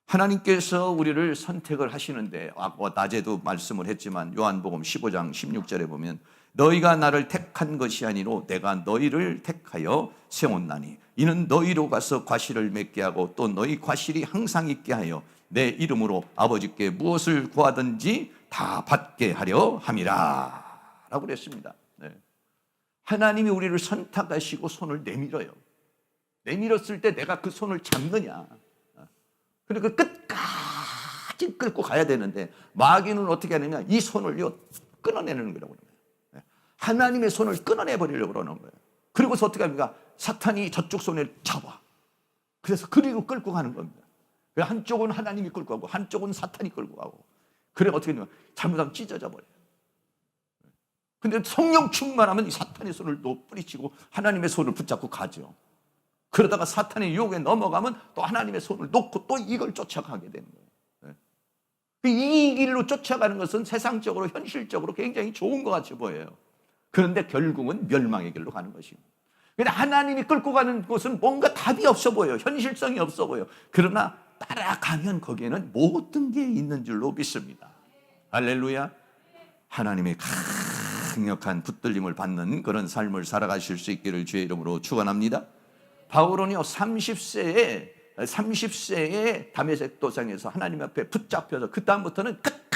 하나님께서 우리를 선택을 하시는데, 낮에도 말씀을 했지만 요한복음 15장 16절에 보면 너희가 나를 택한 것이 아니로 내가 너희를 택하여 세웠나니 이는 너희로 가서 과실을 맺게 하고 또 너희 과실이 항상 있게 하여 내 이름으로 아버지께 무엇을 구하든지 다 받게 하려 함이라 라고 그랬습니다. 네. 하나님이 우리를 선택하시고 손을 내밀어요. 내밀었을 때 내가 그 손을 잡느냐, 그러니까 끝까지 끌고 가야 되는데 마귀는 어떻게 하느냐, 이 손을 끊어내는 거라고 그래요. 하나님의 손을 끊어내버리려고 그러는 거예요. 그리고서 어떻게 합니까? 사탄이 저쪽 손을 잡아. 그래서 그리고 끌고 가는 겁니다. 한쪽은 하나님이 끌고 가고 한쪽은 사탄이 끌고 가고, 그래 어떻게 되냐, 잘못하면 찢어져 버려요. 근데 성령 충만하면 이 사탄의 손을 또 뿌리치고 하나님의 손을 붙잡고 가죠. 그러다가 사탄의 유혹에 넘어가면 또 하나님의 손을 놓고 또 이걸 쫓아가게 되는 거예요. 이 길로 쫓아가는 것은 세상적으로 현실적으로 굉장히 좋은 것 같이 보여요. 그런데 결국은 멸망의 길로 가는 것입니다. 근데 하나님이 끌고 가는 곳은 뭔가 답이 없어 보여요. 현실성이 없어 보여요. 그러나 따라가면 거기에는 모든 게 있는 줄로 믿습니다. 할렐루야. 하나님의 강력한 붙들림을 받는 그런 삶을 살아가실 수 있기를 주의 이름으로 축원합니다. 바울은요 30세에 다메섹 도상에서 하나님 앞에 붙잡혀서 그 다음부터는 끝까지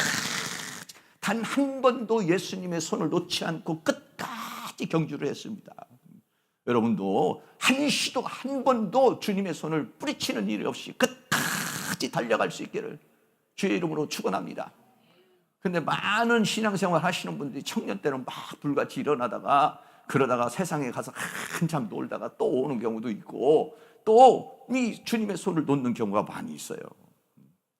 단 한 번도 예수님의 손을 놓지 않고 끝까지 경주를 했습니다. 여러분도 한시도 한 번도 주님의 손을 뿌리치는 일이 없이 끝까지 달려갈 수 있기를 주의 이름으로 축원합니다. 근데 많은 신앙생활 하시는 분들이 청년 때는 막 불같이 일어나다가 그러다가 세상에 가서 한참 놀다가 또 오는 경우도 있고 또 이 주님의 손을 놓는 경우가 많이 있어요.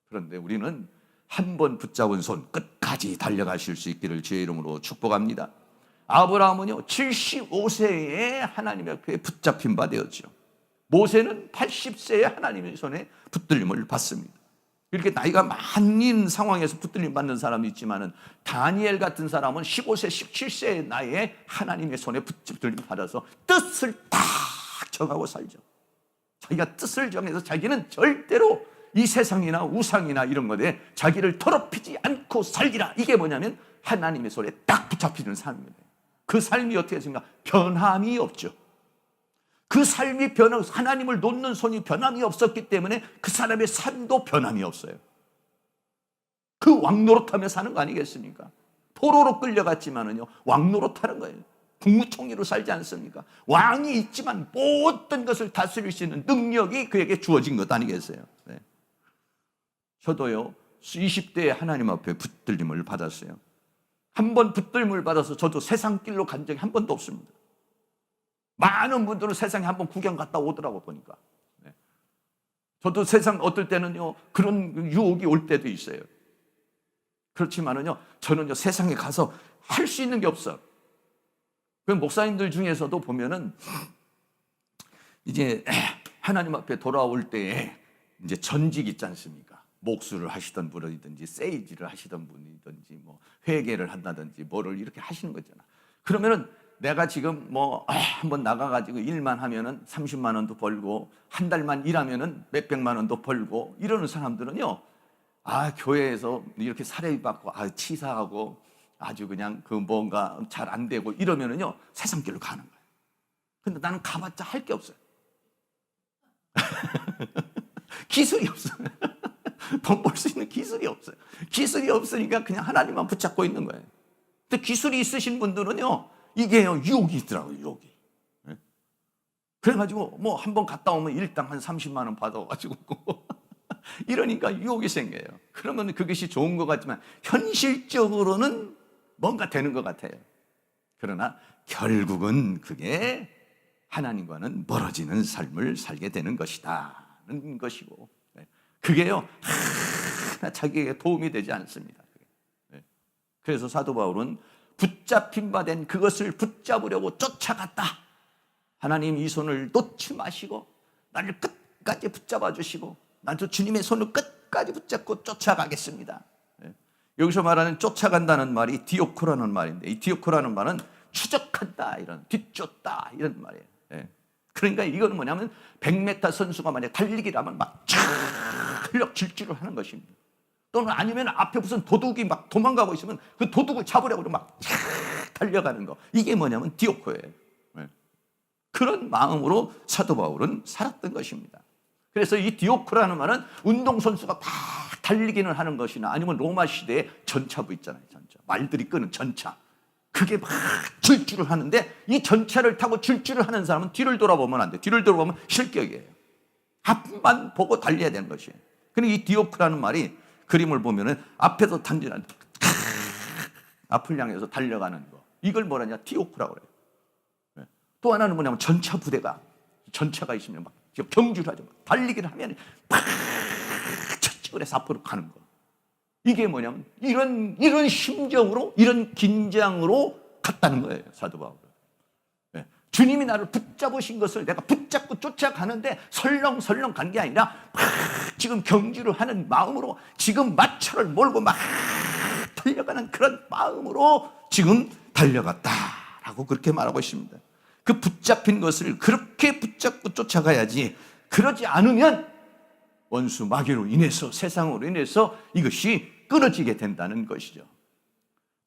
그런데 우리는 한 번 붙잡은 손 끝까지 달려가실 수 있기를 주의 이름으로 축복합니다. 아브라함은요 75세에 하나님 앞에 붙잡힌 바 되었죠. 모세는 80세에 하나님의 손에 붙들림을 받습니다. 이렇게 나이가 많은 상황에서 붙들림 받는 사람이 있지만은 다니엘 같은 사람은 15세, 17세의 나이에 하나님의 손에 붙들림 받아서 뜻을 딱 정하고 살죠. 자기가 뜻을 정해서 자기는 절대로 이 세상이나 우상이나 이런 것에 자기를 더럽히지 않고 살리라. 이게 뭐냐면 하나님의 손에 딱 붙잡히는 삶입니다. 그 삶이 어떻게 했습니까? 변함이 없죠. 그 삶이 하나님을 놓는 손이 변함이 없었기 때문에 그 사람의 삶도 변함이 없어요. 그 왕노릇하며 사는 거 아니겠습니까? 포로로 끌려갔지만은요 왕노릇하는 거예요. 국무총리로 살지 않습니까? 왕이 있지만 모든 것을 다스릴 수 있는 능력이 그에게 주어진 것 아니겠어요? 네. 저도요 20대에 하나님 앞에 붙들림을 받았어요. 한 번 붙들림을 받아서 저도 세상 길로 간 적이 한 번도 없습니다. 많은 분들은 세상에 한 번 구경 갔다 오더라고 보니까. 네. 저도 세상 어떨 때는요 그런 유혹이 올 때도 있어요. 그렇지만은요 저는요 세상에 가서 할 수 있는 게 없어. 그 목사님들 중에서도 보면은 이제 하나님 앞에 돌아올 때에 이제 전직 있지 않습니까? 목수를 하시던 분이든지 세이지를 하시던 분이든지 뭐 회계를 한다든지 뭐를 이렇게 하시는 거잖아. 그러면은 내가 지금 뭐 한번 나가가지고 일만 하면은 30만 원도 벌고 한 달만 일하면은 몇백만 원도 벌고 이러는 사람들은요, 교회에서 이렇게 사례비 받고 치사하고 아주 그냥 그 뭔가 잘 안 되고 이러면은요 세상 길로 가는 거예요. 근데 나는 가봤자 할 게 없어요. 기술이 없어요. 돈 벌 수 있는 기술이 없어요. 기술이 없으니까 그냥 하나님만 붙잡고 있는 거예요. 근데 기술이 있으신 분들은요 이게요 유혹이 있더라고요. 유혹이. 그래가지고 뭐 한번 갔다 오면 일당 한 30만 원 받아가지고 이러니까 유혹이 생겨요. 그러면 그것이 좋은 것 같지만 현실적으로는 뭔가 되는 것 같아요. 그러나 결국은 그게 하나님과는 멀어지는 삶을 살게 되는 것이다는 것이고, 그게요 자기에게 도움이 되지 않습니다. 그래서 사도 바울은 붙잡힌 바 된 그것을 붙잡으려고 쫓아갔다. 하나님 이 손을 놓지 마시고 나를 끝까지 붙잡아 주시고 나도 주님의 손을 끝까지 붙잡고 쫓아가겠습니다. 여기서 말하는 쫓아간다는 말이 디오코라는 말인데, 이 디오코라는 말은 추적한다, 이런 뒤쫓다 이런 말이에요. 그러니까 이건 뭐냐면 100m 선수가 만약 달리기를 하면 막 철럭 질주를 하는 것입니다. 또는 아니면 앞에 무슨 도둑이 막 도망가고 있으면 그 도둑을 잡으려고 막 달려가는 거, 이게 뭐냐면 디오코예요. 그런 마음으로 사도 바울은 살았던 것입니다. 그래서 이 디오코라는 말은 운동선수가 막 달리기는 하는 것이나 아니면 로마 시대에 전차부 있잖아요. 전차. 말들이 끄는 전차. 그게 막 질주를 하는데 이 전차를 타고 질주를 하는 사람은 뒤를 돌아보면 안 돼. 뒤를 돌아보면 실격이에요. 앞만 보고 달려야 되는 것이에요. 그러니까 이 디오코라는 말이 그림을 보면은 앞에서 단전한 앞을 향해서 달려가는 거. 이걸 뭐라냐? 디오코라고 그래요. 또 하나는 뭐냐면 전차 부대가, 전차가 있으면 막 경주를 하죠. 달리기를 하면 팍 첫집을해서 앞으로 가는 거. 이게 뭐냐면 이런 심정으로, 이런 긴장으로 갔다는 거예요, 사도 바울은. 주님이 나를 붙잡으신 것을 내가 붙잡고 쫓아가는데 설렁설렁 간 게 아니라 막 지금 경주를 하는 마음으로 지금 마차를 몰고 막 달려가는 그런 마음으로 지금 달려갔다라고 그렇게 말하고 있습니다. 그 붙잡힌 것을 그렇게 붙잡고 쫓아가야지, 그러지 않으면 원수 마귀로 인해서, 세상으로 인해서 이것이 끊어지게 된다는 것이죠.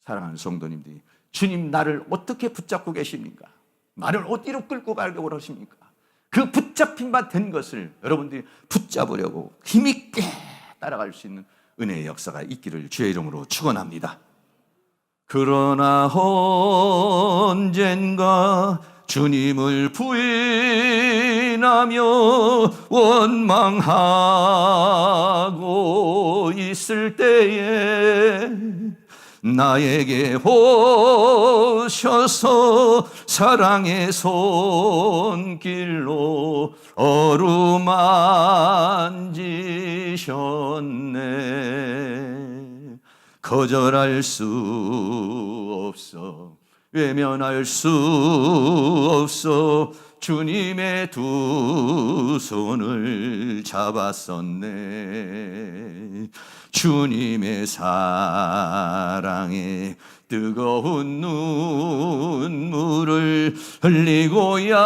사랑하는 성도님들이, 주님 나를 어떻게 붙잡고 계십니까? 나를 어디로 끌고 가려고 그러십니까? 그 붙잡힌 바 된 것을 여러분들이 붙잡으려고 힘있게 따라갈 수 있는 은혜의 역사가 있기를 주의 이름으로 축원합니다. 그러나 언젠가 주님을 부인하며 원망하고 있을 때에 나에게 오셔서 사랑의 손길로 어루만지셨네. 거절할 수 없어, 외면할 수 없어, 주님의 두 손을 잡았었네. 주님의 사랑에 뜨거운 눈물을 흘리고야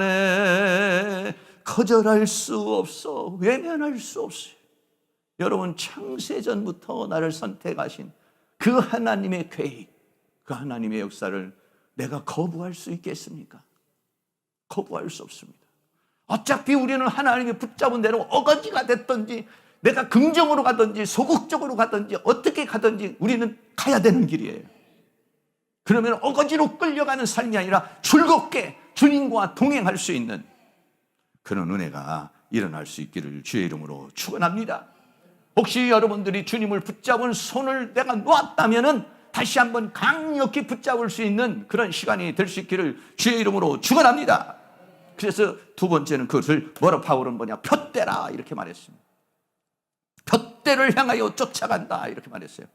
말았다네. 거절할 수 없어, 외면할 수 없어요. 여러분, 창세전부터 나를 선택하신 그 하나님의 계획, 그 하나님의 역사를 내가 거부할 수 있겠습니까? 거부할 수 없습니다. 어차피 우리는 하나님이 붙잡은 대로 어거지가 됐든지, 내가 긍정으로 가든지 소극적으로 가든지 어떻게 가든지 우리는 가야 되는 길이에요. 그러면 어거지로 끌려가는 삶이 아니라 즐겁게 주님과 동행할 수 있는 그런 은혜가 일어날 수 있기를 주의 이름으로 축원합니다. 혹시 여러분들이 주님을 붙잡은 손을 내가 놓았다면은 다시 한번 강력히 붙잡을 수 있는 그런 시간이 될 수 있기를 주의 이름으로 축원합니다. 그래서 두 번째는 그것을 뭐라 바울은 푯대라 이렇게 말했습니다. 푯대를 향하여 쫓아간다 이렇게 말했어요.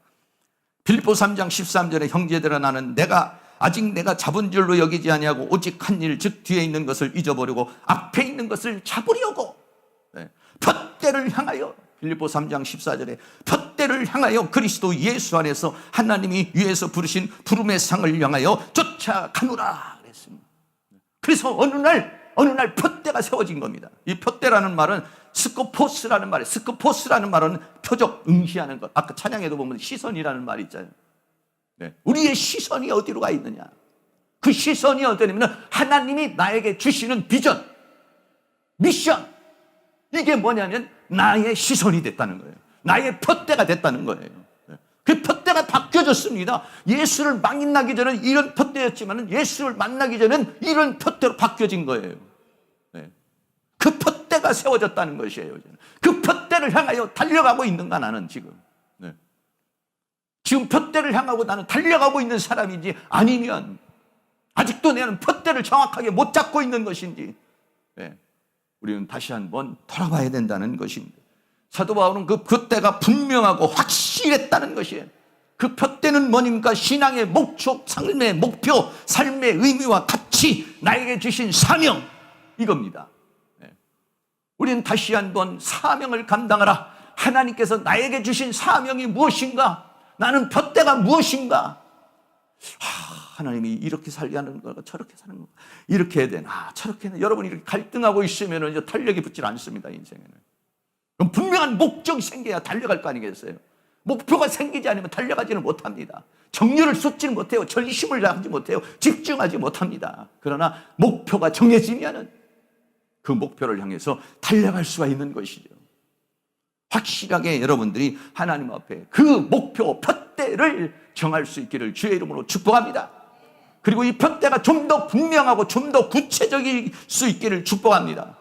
빌립보 3장 13절에 형제들아 나는 아직 내가 잡은 줄로 여기지 아니하고 오직 한 일 즉 뒤에 있는 것을 잊어버리고 앞에 있는 것을 잡으려고 푯대를 향하여, 빌립보 3장 14절에 푯대를 향하여 그리스도 예수 안에서 하나님이 위에서 부르신 부름의 상을 향하여 쫓아가노라 그랬습니다. 그래서 어느 날 푯대가 세워진 겁니다. 이 푯대라는 말은 스코포스라는 말이에요. 스코포스라는 말은 표적, 응시하는 것. 아까 찬양에도 보면 시선이라는 말이 있잖아요. 우리의 시선이 어디로 가 있느냐. 그 시선이 어디냐면 하나님이 나에게 주시는 비전, 미션, 이게 뭐냐면 나의 시선이 됐다는 거예요. 나의 푯대가 됐다는 거예요. 그 푯대가 바뀌어졌습니다. 예수를 만나기 전에는 이런 푯대였지만 예수를 만나기 전에는 이런 푯대로 바뀌어진 거예요. 그 푯대가 세워졌다는 것이에요. 그 푯대를 향하여 달려가고 있는가 나는 지금. 지금 푯대를 향하고 나는 달려가고 있는 사람인지, 아니면 아직도 나는 푯대를 정확하게 못 잡고 있는 것인지, 우리는 다시 한번 돌아봐야 된다는 것입니다. 사도 바울은 그 푯대가 분명하고 확실했다는 것이에요. 그 푯대는 뭐입니까? 신앙의 목적, 삶의 목표, 삶의 의미와 가치, 나에게 주신 사명, 이겁니다. 우리는 다시 한번 사명을 감당하라. 하나님께서 나에게 주신 사명이 무엇인가? 나는 푯대가 무엇인가? 하나님이 이렇게 살게 하는 거가 저렇게 사는 거, 이렇게 해야 되나 저렇게 해야 되나. 여러분이 이렇게 갈등하고 있으면 이제 탄력이 붙질 않습니다. 인생에는 그럼 분명한 목적이 생겨야 달려갈 거 아니겠어요? 목표가 생기지 않으면 달려가지는 못합니다. 정렬을 쏟지는 못해요. 전심을 하지 못해요. 집중하지 못합니다. 그러나 목표가 정해지면은 그 목표를 향해서 달려갈 수가 있는 것이죠. 확실하게 여러분들이 하나님 앞에 그 목표, 푯대를 정할 수 있기를 주의 이름으로 축복합니다. 그리고 이 푯대가 좀 더 분명하고 좀 더 구체적일 수 있기를 축복합니다.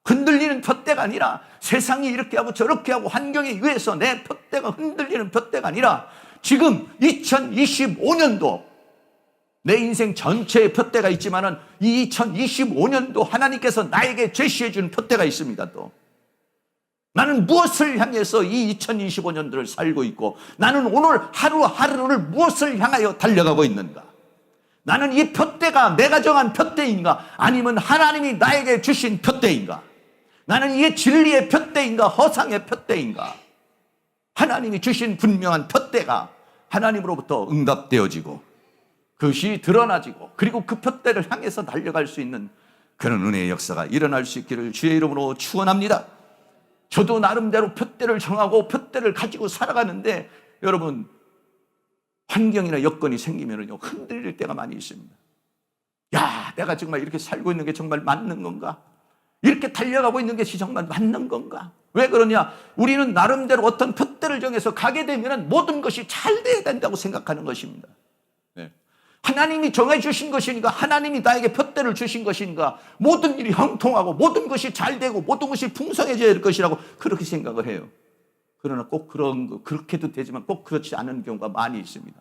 흔들리는 푯대가 아니라 세상이 이렇게 하고 저렇게 하고 환경에 의해서 내 푯대가 흔들리는 푯대가 아니라 지금 2025년도 내 인생 전체의 푯대가 있지만은 이 2025년도 하나님께서 나에게 제시해 주는 푯대가 있습니다. 또 나는 무엇을 향해서 이 2025년도를 살고 있고, 나는 오늘 하루하루를 무엇을 향하여 달려가고 있는가? 나는 이 푯대가 내가 정한 푯대인가? 아니면 하나님이 나에게 주신 푯대인가? 나는 이게 진리의 푯대인가? 허상의 푯대인가? 하나님이 주신 분명한 푯대가 하나님으로부터 응답되어지고 그것이 드러나지고, 그리고 그 푯대를 향해서 달려갈 수 있는 그런 은혜의 역사가 일어날 수 있기를 주의 이름으로 축원합니다. 저도 나름대로 푯대를 정하고 푯대를 가지고 살아가는데 여러분 환경이나 여건이 생기면은요 흔들릴 때가 많이 있습니다. 야, 내가 정말 이렇게 살고 있는 게 정말 맞는 건가? 이렇게 달려가고 있는 것이 정말 맞는 건가? 왜 그러냐? 우리는 나름대로 어떤 푯대를 정해서 가게 되면 모든 것이 잘 돼야 된다고 생각하는 것입니다. 네. 하나님이 정해 주신 것이니까, 하나님이 나에게 푯대를 주신 것이니까 모든 일이 형통하고 모든 것이 잘 되고 모든 것이 풍성해져야 될 것이라고 그렇게 생각을 해요. 그러나 꼭 그렇게도 되지만 꼭 그렇지 않은 경우가 많이 있습니다.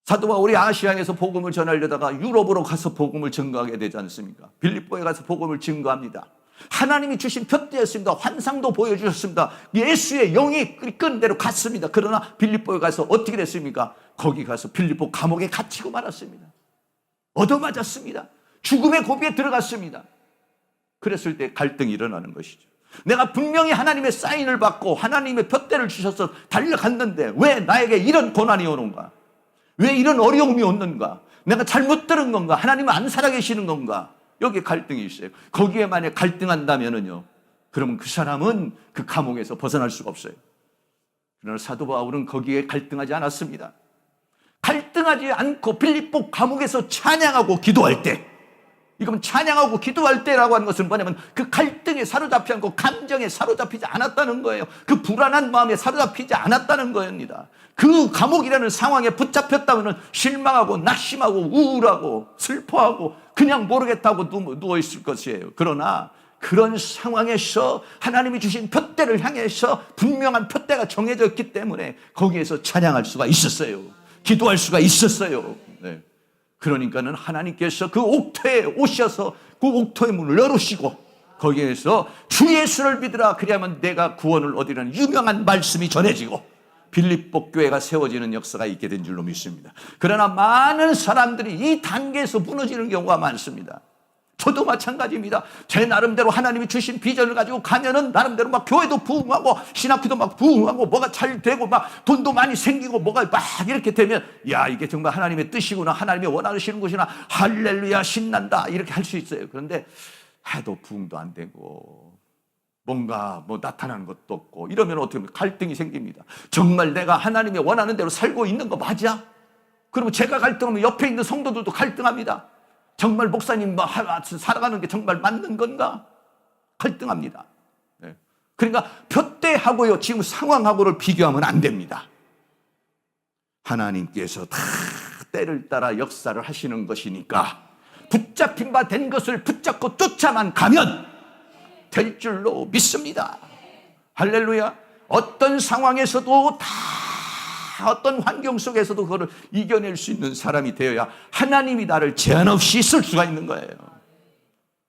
사도 바울이 아시아에서 복음을 전하려다가 유럽으로 가서 복음을 증거하게 되지 않습니까? 빌립보에 가서 복음을 증거합니다. 하나님이 주신 푯대였습니다. 환상도 보여주셨습니다. 예수의 영이 이끄는 대로 갔습니다. 그러나 빌립보에 가서 어떻게 됐습니까? 거기 가서 빌립보 감옥에 갇히고 말았습니다. 얻어맞았습니다. 죽음의 고비에 들어갔습니다. 그랬을 때 갈등이 일어나는 것이죠. 내가 분명히 하나님의 사인을 받고 하나님의 푯대를 주셔서 달려갔는데 왜 나에게 이런 고난이 오는가? 왜 이런 어려움이 오는가? 내가 잘못 들은 건가? 하나님은 안 살아계시는 건가? 여기에 갈등이 있어요. 거기에 만약 갈등한다면은요, 그러면 그 사람은 그 감옥에서 벗어날 수가 없어요. 그러나 사도 바울은 거기에 갈등하지 않았습니다. 갈등하지 않고 빌립보 감옥에서 찬양하고 기도할 때, 이건 찬양하고 기도할 때라고 하는 것은 뭐냐면 그 갈등에 사로잡지 않고 감정에 사로잡히지 않았다는 거예요. 그 불안한 마음에 사로잡히지 않았다는 겁니다. 그 감옥이라는 상황에 붙잡혔다면 실망하고 낙심하고 우울하고 슬퍼하고 그냥 모르겠다고 누워있을 것이에요. 그러나 그런 상황에서 하나님이 주신 푯대를 향해서 분명한 푯대가 정해져 있기 때문에 거기에서 찬양할 수가 있었어요. 기도할 수가 있었어요. 네. 그러니까는 하나님께서 그 옥토에 오셔서 그 옥토의 문을 열으시고 거기에서 주 예수를 믿으라 그리하면 내가 구원을 얻으리라는 유명한 말씀이 전해지고 빌립보 교회가 세워지는 역사가 있게 된 줄로 믿습니다. 그러나 많은 사람들이 이 단계에서 무너지는 경우가 많습니다. 저도 마찬가지입니다. 제 나름대로 하나님이 주신 비전을 가지고 가면은 나름대로 막 교회도 부흥하고 신학교도 막 부흥하고 뭐가 잘 되고 막 돈도 많이 생기고 뭐가 막 이렇게 되면 야, 이게 정말 하나님의 뜻이구나, 하나님이 원하시는 것이나 할렐루야 신난다 이렇게 할 수 있어요. 그런데 해도 부흥도 안 되고 뭔가 뭐 나타나는 것도 없고 이러면 어떻게 보면 갈등이 생깁니다. 정말 내가 하나님이 원하는 대로 살고 있는 거 맞아? 그러면 제가 갈등하면 옆에 있는 성도들도 갈등합니다. 정말 목사님 살아가는 게 정말 맞는 건가? 갈등합니다. 네. 그러니까 푯대하고요 지금 상황하고를 비교하면 안 됩니다. 하나님께서 다 때를 따라 역사를 하시는 것이니까 붙잡힌 바 된 것을 붙잡고 쫓아만 가면 될 줄로 믿습니다. 할렐루야. 어떤 상황에서도 다 어떤 환경 속에서도 그거를 이겨낼 수 있는 사람이 되어야 하나님이 나를 제한 없이 쓸 수가 있는 거예요.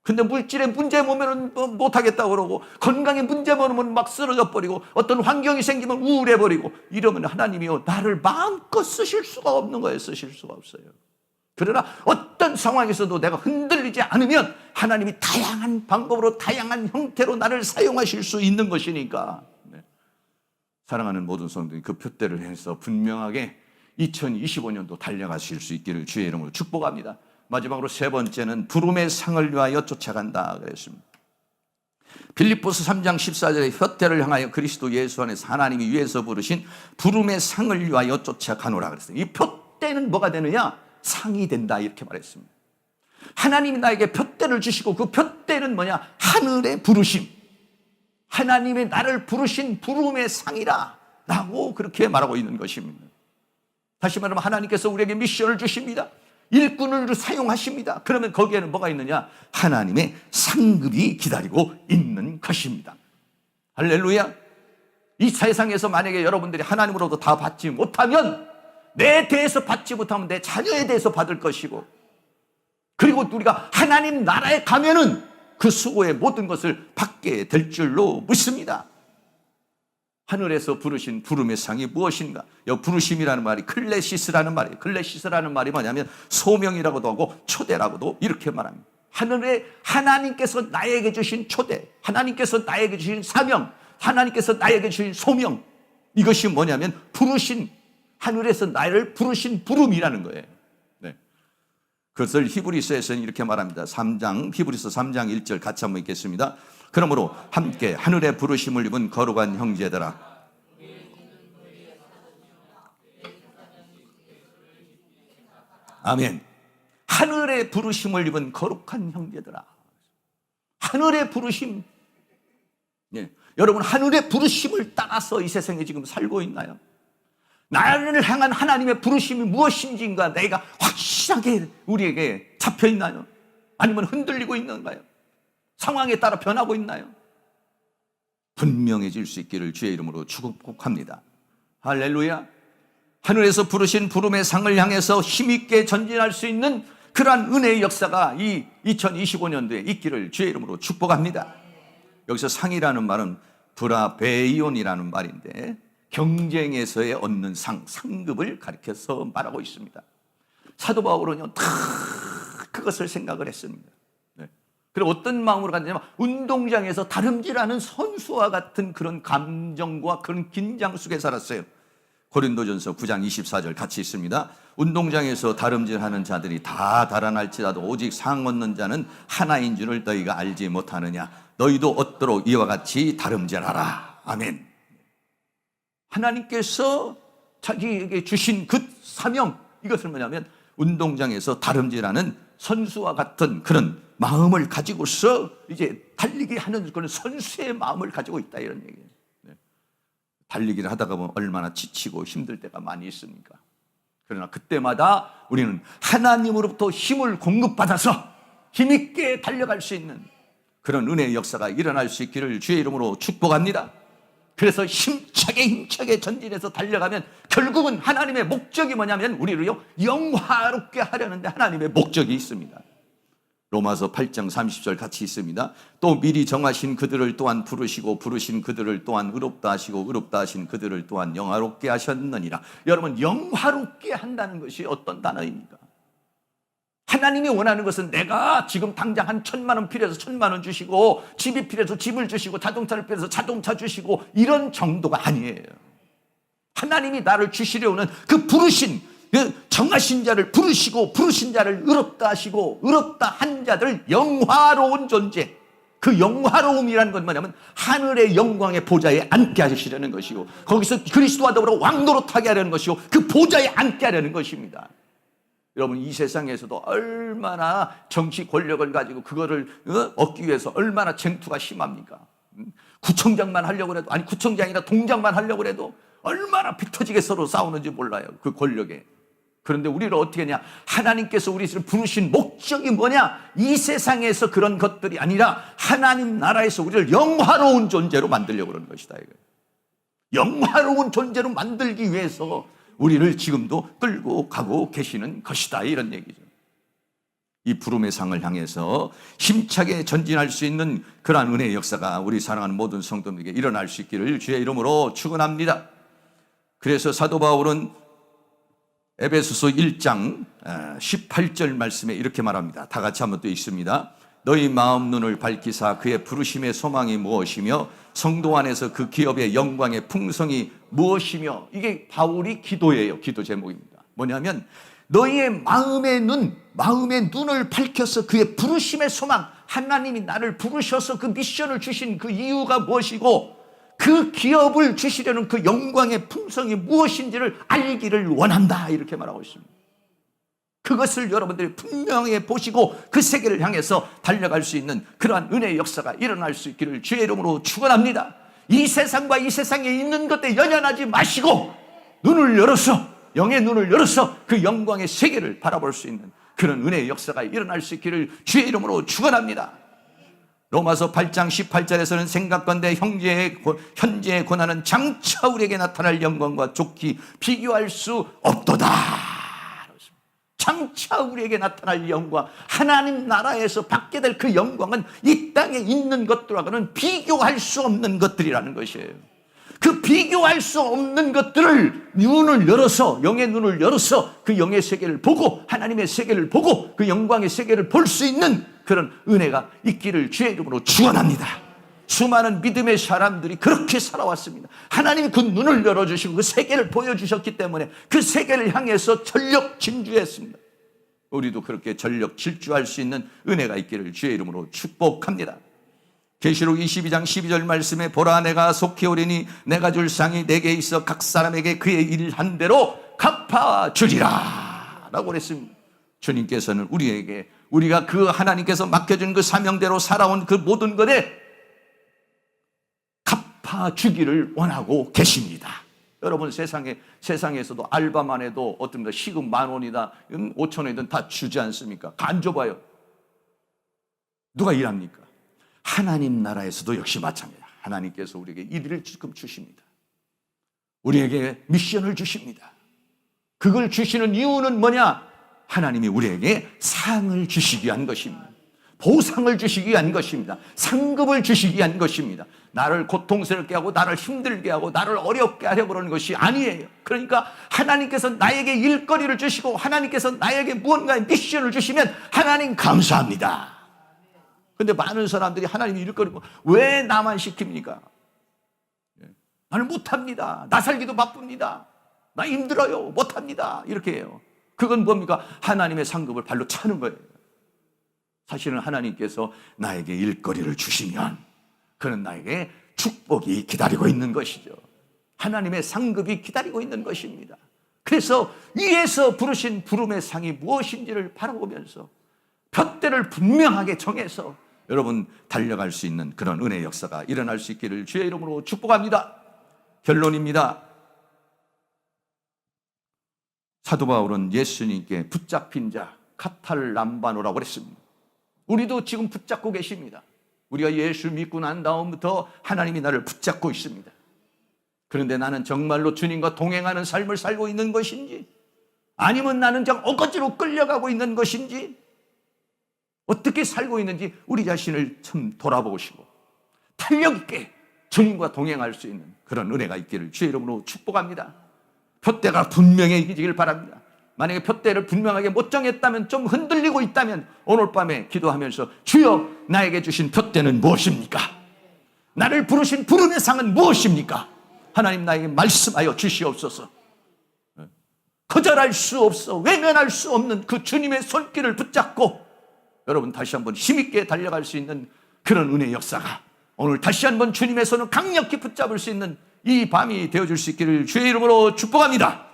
근데 물질에 문제 보면 못하겠다고 그러고 건강에 문제 보면 막 쓰러져 버리고 어떤 환경이 생기면 우울해 버리고 이러면 하나님이요 나를 마음껏 쓰실 수가 없는 거예요. 쓰실 수가 없어요. 그러나 어떤 상황에서도 내가 흔들리지 않으면 하나님이 다양한 방법으로 다양한 형태로 나를 사용하실 수 있는 것이니까 사랑하는 모든 성도들이 그 푯대를 해서 분명하게 2025년도 달려가실 수 있기를 주의 이름으로 축복합니다. 마지막으로 세 번째는 부름의 상을 위하여 쫓아간다 그랬습니다. 빌립보서 3장 14절에 푯대를 향하여 그리스도 예수 안에서 하나님이 위에서 부르신 부름의 상을 위하여 쫓아가노라 그랬어요. 이 푯대는 뭐가 되느냐? 상이 된다 이렇게 말했습니다. 하나님이 나에게 푯대를 주시고 그 푯대는 뭐냐? 하늘의 부르심. 하나님의 나를 부르신 부름의 상이라 라고 그렇게 말하고 있는 것입니다. 다시 말하면 하나님께서 우리에게 미션을 주십니다. 일꾼을 사용하십니다. 그러면 거기에는 뭐가 있느냐? 하나님의 상급이 기다리고 있는 것입니다. 할렐루야. 이 세상에서 만약에 여러분들이 하나님으로부터 다 받지 못하면 내 대해서 받지 못하면 내 자녀에 대해서 받을 것이고 그리고 우리가 하나님 나라에 가면은 그 수고의 모든 것을 받게 될 줄로 믿습니다. 하늘에서 부르신 부름의 상이 무엇인가? 이 부르심이라는 말이 클레시스라는 말이에요. 클레시스라는 말이 뭐냐면 소명이라고도 하고 초대라고도 이렇게 말합니다. 하늘에 하나님께서 나에게 주신 초대, 하나님께서 나에게 주신 사명, 하나님께서 나에게 주신 소명, 이것이 뭐냐면 부르신, 하늘에서 나를 부르신 부름이라는 거예요. 네. 그것을 히브리서에서는 이렇게 말합니다. 히브리서 3장 1절 같이 한번 읽겠습니다. 그러므로 함께 하늘의 부르심을 입은 거룩한 형제들아. 아멘. 하늘의 부르심을 입은 거룩한 형제들아. 하늘의 부르심. 예. 여러분, 하늘의 부르심을 따라서 이 세상에 지금 살고 있나요? 나를 향한 하나님의 부르심이 무엇인지가 내가 확실하게 우리에게 잡혀 있나요? 아니면 흔들리고 있는가요? 상황에 따라 변하고 있나요? 분명해질 수 있기를 주의 이름으로 축복합니다. 할렐루야. 하늘에서 부르신 부름의 상을 향해서 힘있게 전진할 수 있는 그러한 은혜의 역사가 이 2025년도에 있기를 주의 이름으로 축복합니다. 여기서 상이라는 말은 브라베이온이라는 말인데 경쟁에서의 얻는 상급을 가리켜서 말하고 있습니다. 사도 바울은요, 다 그것을 생각을 했습니다. 네. 그리고 어떤 마음으로 갔냐면 운동장에서 다름질하는 선수와 같은 그런 감정과 그런 긴장 속에 살았어요. 고린도전서 9장 24절 같이 있습니다. 운동장에서 다름질하는 자들이 다 달아날지라도 오직 상 얻는 자는 하나인 줄을 너희가 알지 못하느냐. 너희도 얻도록 이와 같이 다름질하라. 아멘. 하나님께서 자기에게 주신 그 사명, 이것은 뭐냐면 운동장에서 다름질하는 선수와 같은 그런 마음을 가지고서 이제 달리기 하는 그런 선수의 마음을 가지고 있다, 이런 얘기예요. 달리기를 하다가 보면 얼마나 지치고 힘들 때가 많이 있습니까? 그러나 그때마다 우리는 하나님으로부터 힘을 공급받아서 힘있게 달려갈 수 있는 그런 은혜의 역사가 일어날 수 있기를 주의 이름으로 축복합니다. 그래서 힘차게 전진해서 달려가면 결국은 하나님의 목적이 뭐냐면 우리를요 영화롭게 하려는데 하나님의 목적이 있습니다. 로마서 8장 30절 같이 있습니다. 또 미리 정하신 그들을 또한 부르시고 부르신 그들을 또한 의롭다 하시고 의롭다 하신 그들을 또한 영화롭게 하셨느니라. 여러분, 영화롭게 한다는 것이 어떤 단어입니까? 하나님이 원하는 것은 내가 지금 당장 한 1,000만 원 필요해서 1,000만 원 주시고 집이 필요해서 집을 주시고 자동차를 필요해서 자동차 주시고 이런 정도가 아니에요. 하나님이 나를 주시려는 그 부르신 그 정하신 자를 부르시고 부르신 자를 의롭다 하시고 의롭다 한 자들 영화로운 존재, 그 영화로움이라는 건 뭐냐면 하늘의 영광의 보좌에 앉게 하시려는 것이고 거기서 그리스도와 더불어 왕노릇하게 하려는 것이고 그 보좌에 앉게 하려는 것입니다. 여러분, 이 세상에서도 얼마나 정치 권력을 가지고 그거를 얻기 위해서 얼마나 쟁투가 심합니까? 구청장만 하려고 해도, 아니 구청장이 아니라 동장만 하려고 해도 얼마나 피 터지게 서로 싸우는지 몰라요, 그 권력에. 그런데 우리를 어떻게 하냐? 하나님께서 우리를 부르신 목적이 뭐냐? 이 세상에서 그런 것들이 아니라 하나님 나라에서 우리를 영화로운 존재로 만들려고 그러는 것이다, 이거예요. 영화로운 존재로 만들기 위해서 우리를 지금도 끌고 가고 계시는 것이다, 이런 얘기죠. 이 부름의 상을 향해서 힘차게 전진할 수 있는 그러한 은혜의 역사가 우리 사랑하는 모든 성도들에게 일어날 수 있기를 주의 이름으로 축원합니다. 그래서 사도 바울은 에베소서 1장 18절 말씀에 이렇게 말합니다. 다 같이 한번 또 읽습니다. 너희 마음 눈을 밝히사 그의 부르심의 소망이 무엇이며 성도 안에서 그 기업의 영광의 풍성이 무엇이며. 이게 바울이 기도예요. 기도 제목입니다. 뭐냐면 너희의 마음의 눈을 밝혀서 그의 부르심의 소망, 하나님이 나를 부르셔서 그 미션을 주신 그 이유가 무엇이고 그 기업을 주시려는 그 영광의 풍성이 무엇인지를 알기를 원한다, 이렇게 말하고 있습니다. 그것을 여러분들이 분명히 보시고 그 세계를 향해서 달려갈 수 있는 그러한 은혜의 역사가 일어날 수 있기를 주의 이름으로 축원합니다. 이 세상과 이 세상에 있는 것에 연연하지 마시고 눈을 열어서, 영의 눈을 열어서 그 영광의 세계를 바라볼 수 있는 그런 은혜의 역사가 일어날 수 있기를 주의 이름으로 축원합니다. 로마서 8장 18절에서는 생각건대 현재의 고난은 장차 우리에게 나타날 영광과 좋게 비교할 수 없도다. 장차 우리에게 나타날 영광, 하나님 나라에서 받게 될 그 영광은 이 땅에 있는 것들하고는 비교할 수 없는 것들이라는 것이에요. 그 비교할 수 없는 것들을 눈을 열어서, 영의 눈을 열어서 그 영의 세계를 보고 하나님의 세계를 보고 그 영광의 세계를 볼 수 있는 그런 은혜가 있기를 주의 이름으로 축원합니다. 수많은 믿음의 사람들이 그렇게 살아왔습니다. 하나님이 그 눈을 열어주시고 그 세계를 보여주셨기 때문에 그 세계를 향해서 전력 진주했습니다. 우리도 그렇게 전력 질주할 수 있는 은혜가 있기를 주의 이름으로 축복합니다. 계시록 22장 12절 말씀에 보라 내가 속히 오리니 내가 줄 상이 내게 있어 각 사람에게 그의 일한 대로 갚아주리라 라고 그랬습니다. 주님께서는 우리에게 우리가 그 하나님께서 맡겨준 그 사명대로 살아온 그 모든 것에 갚아주기를 원하고 계십니다. 여러분 세상에서도 알바만 해도 어떤 시급 10,000원이다 5,000원이든 다 주지 않습니까? 간줘봐요. 누가 일합니까? 하나님 나라에서도 역시 마찬가지입니다. 하나님께서 우리에게 일을 지금 주십니다. 우리에게 미션을 주십니다. 그걸 주시는 이유는 뭐냐? 하나님이 우리에게 상을 주시기 위한 것입니다. 보상을 주시기 위한 것입니다. 상급을 주시기 위한 것입니다. 나를 고통스럽게 하고 나를 힘들게 하고 나를 어렵게 하려고 그러는 것이 아니에요. 그러니까 하나님께서 나에게 일거리를 주시고 하나님께서 나에게 무언가의 미션을 주시면 하나님 감사합니다. 근데 많은 사람들이 하나님이 일거리고 왜 나만 시킵니까? 나는 못합니다. 나 살기도 바쁩니다. 나 힘들어요. 못합니다. 이렇게 해요. 그건 뭡니까? 하나님의 상급을 발로 차는 거예요. 사실은 하나님께서 나에게 일거리를 주시면 그는 나에게 축복이 기다리고 있는 것이죠. 하나님의 상급이 기다리고 있는 것입니다. 그래서 위에서 부르신 부름의 상이 무엇인지를 바라보면서 푯대를 분명하게 정해서 여러분 달려갈 수 있는 그런 은혜의 역사가 일어날 수 있기를 주의 이름으로 축복합니다. 결론입니다. 사도 바울은 예수님께 붙잡힌 자 카탈람바노라고 그랬습니다. 우리도 지금 붙잡고 계십니다. 우리가 예수 믿고 난 다음부터 하나님이 나를 붙잡고 있습니다. 그런데 나는 정말로 주님과 동행하는 삶을 살고 있는 것인지 아니면 나는 그냥 억지로 끌려가고 있는 것인지 어떻게 살고 있는지 우리 자신을 참 돌아보시고 탄력 있게 주님과 동행할 수 있는 그런 은혜가 있기를 주의 이름으로 축복합니다. 푯대가 분명해지길 바랍니다. 만약에 푯대를 분명하게 못 정했다면 좀 흔들리고 있다면 오늘 밤에 기도하면서 주여 나에게 주신 푯대는 무엇입니까? 나를 부르신 부름의 상은 무엇입니까? 하나님 나에게 말씀하여 주시옵소서. 거절할 수 없어 외면할 수 없는 그 주님의 손길을 붙잡고 여러분 다시 한번 힘있게 달려갈 수 있는 그런 은혜의 역사가 오늘 다시 한번 주님의 손을 강력히 붙잡을 수 있는 이 밤이 되어줄 수 있기를 주의 이름으로 축복합니다.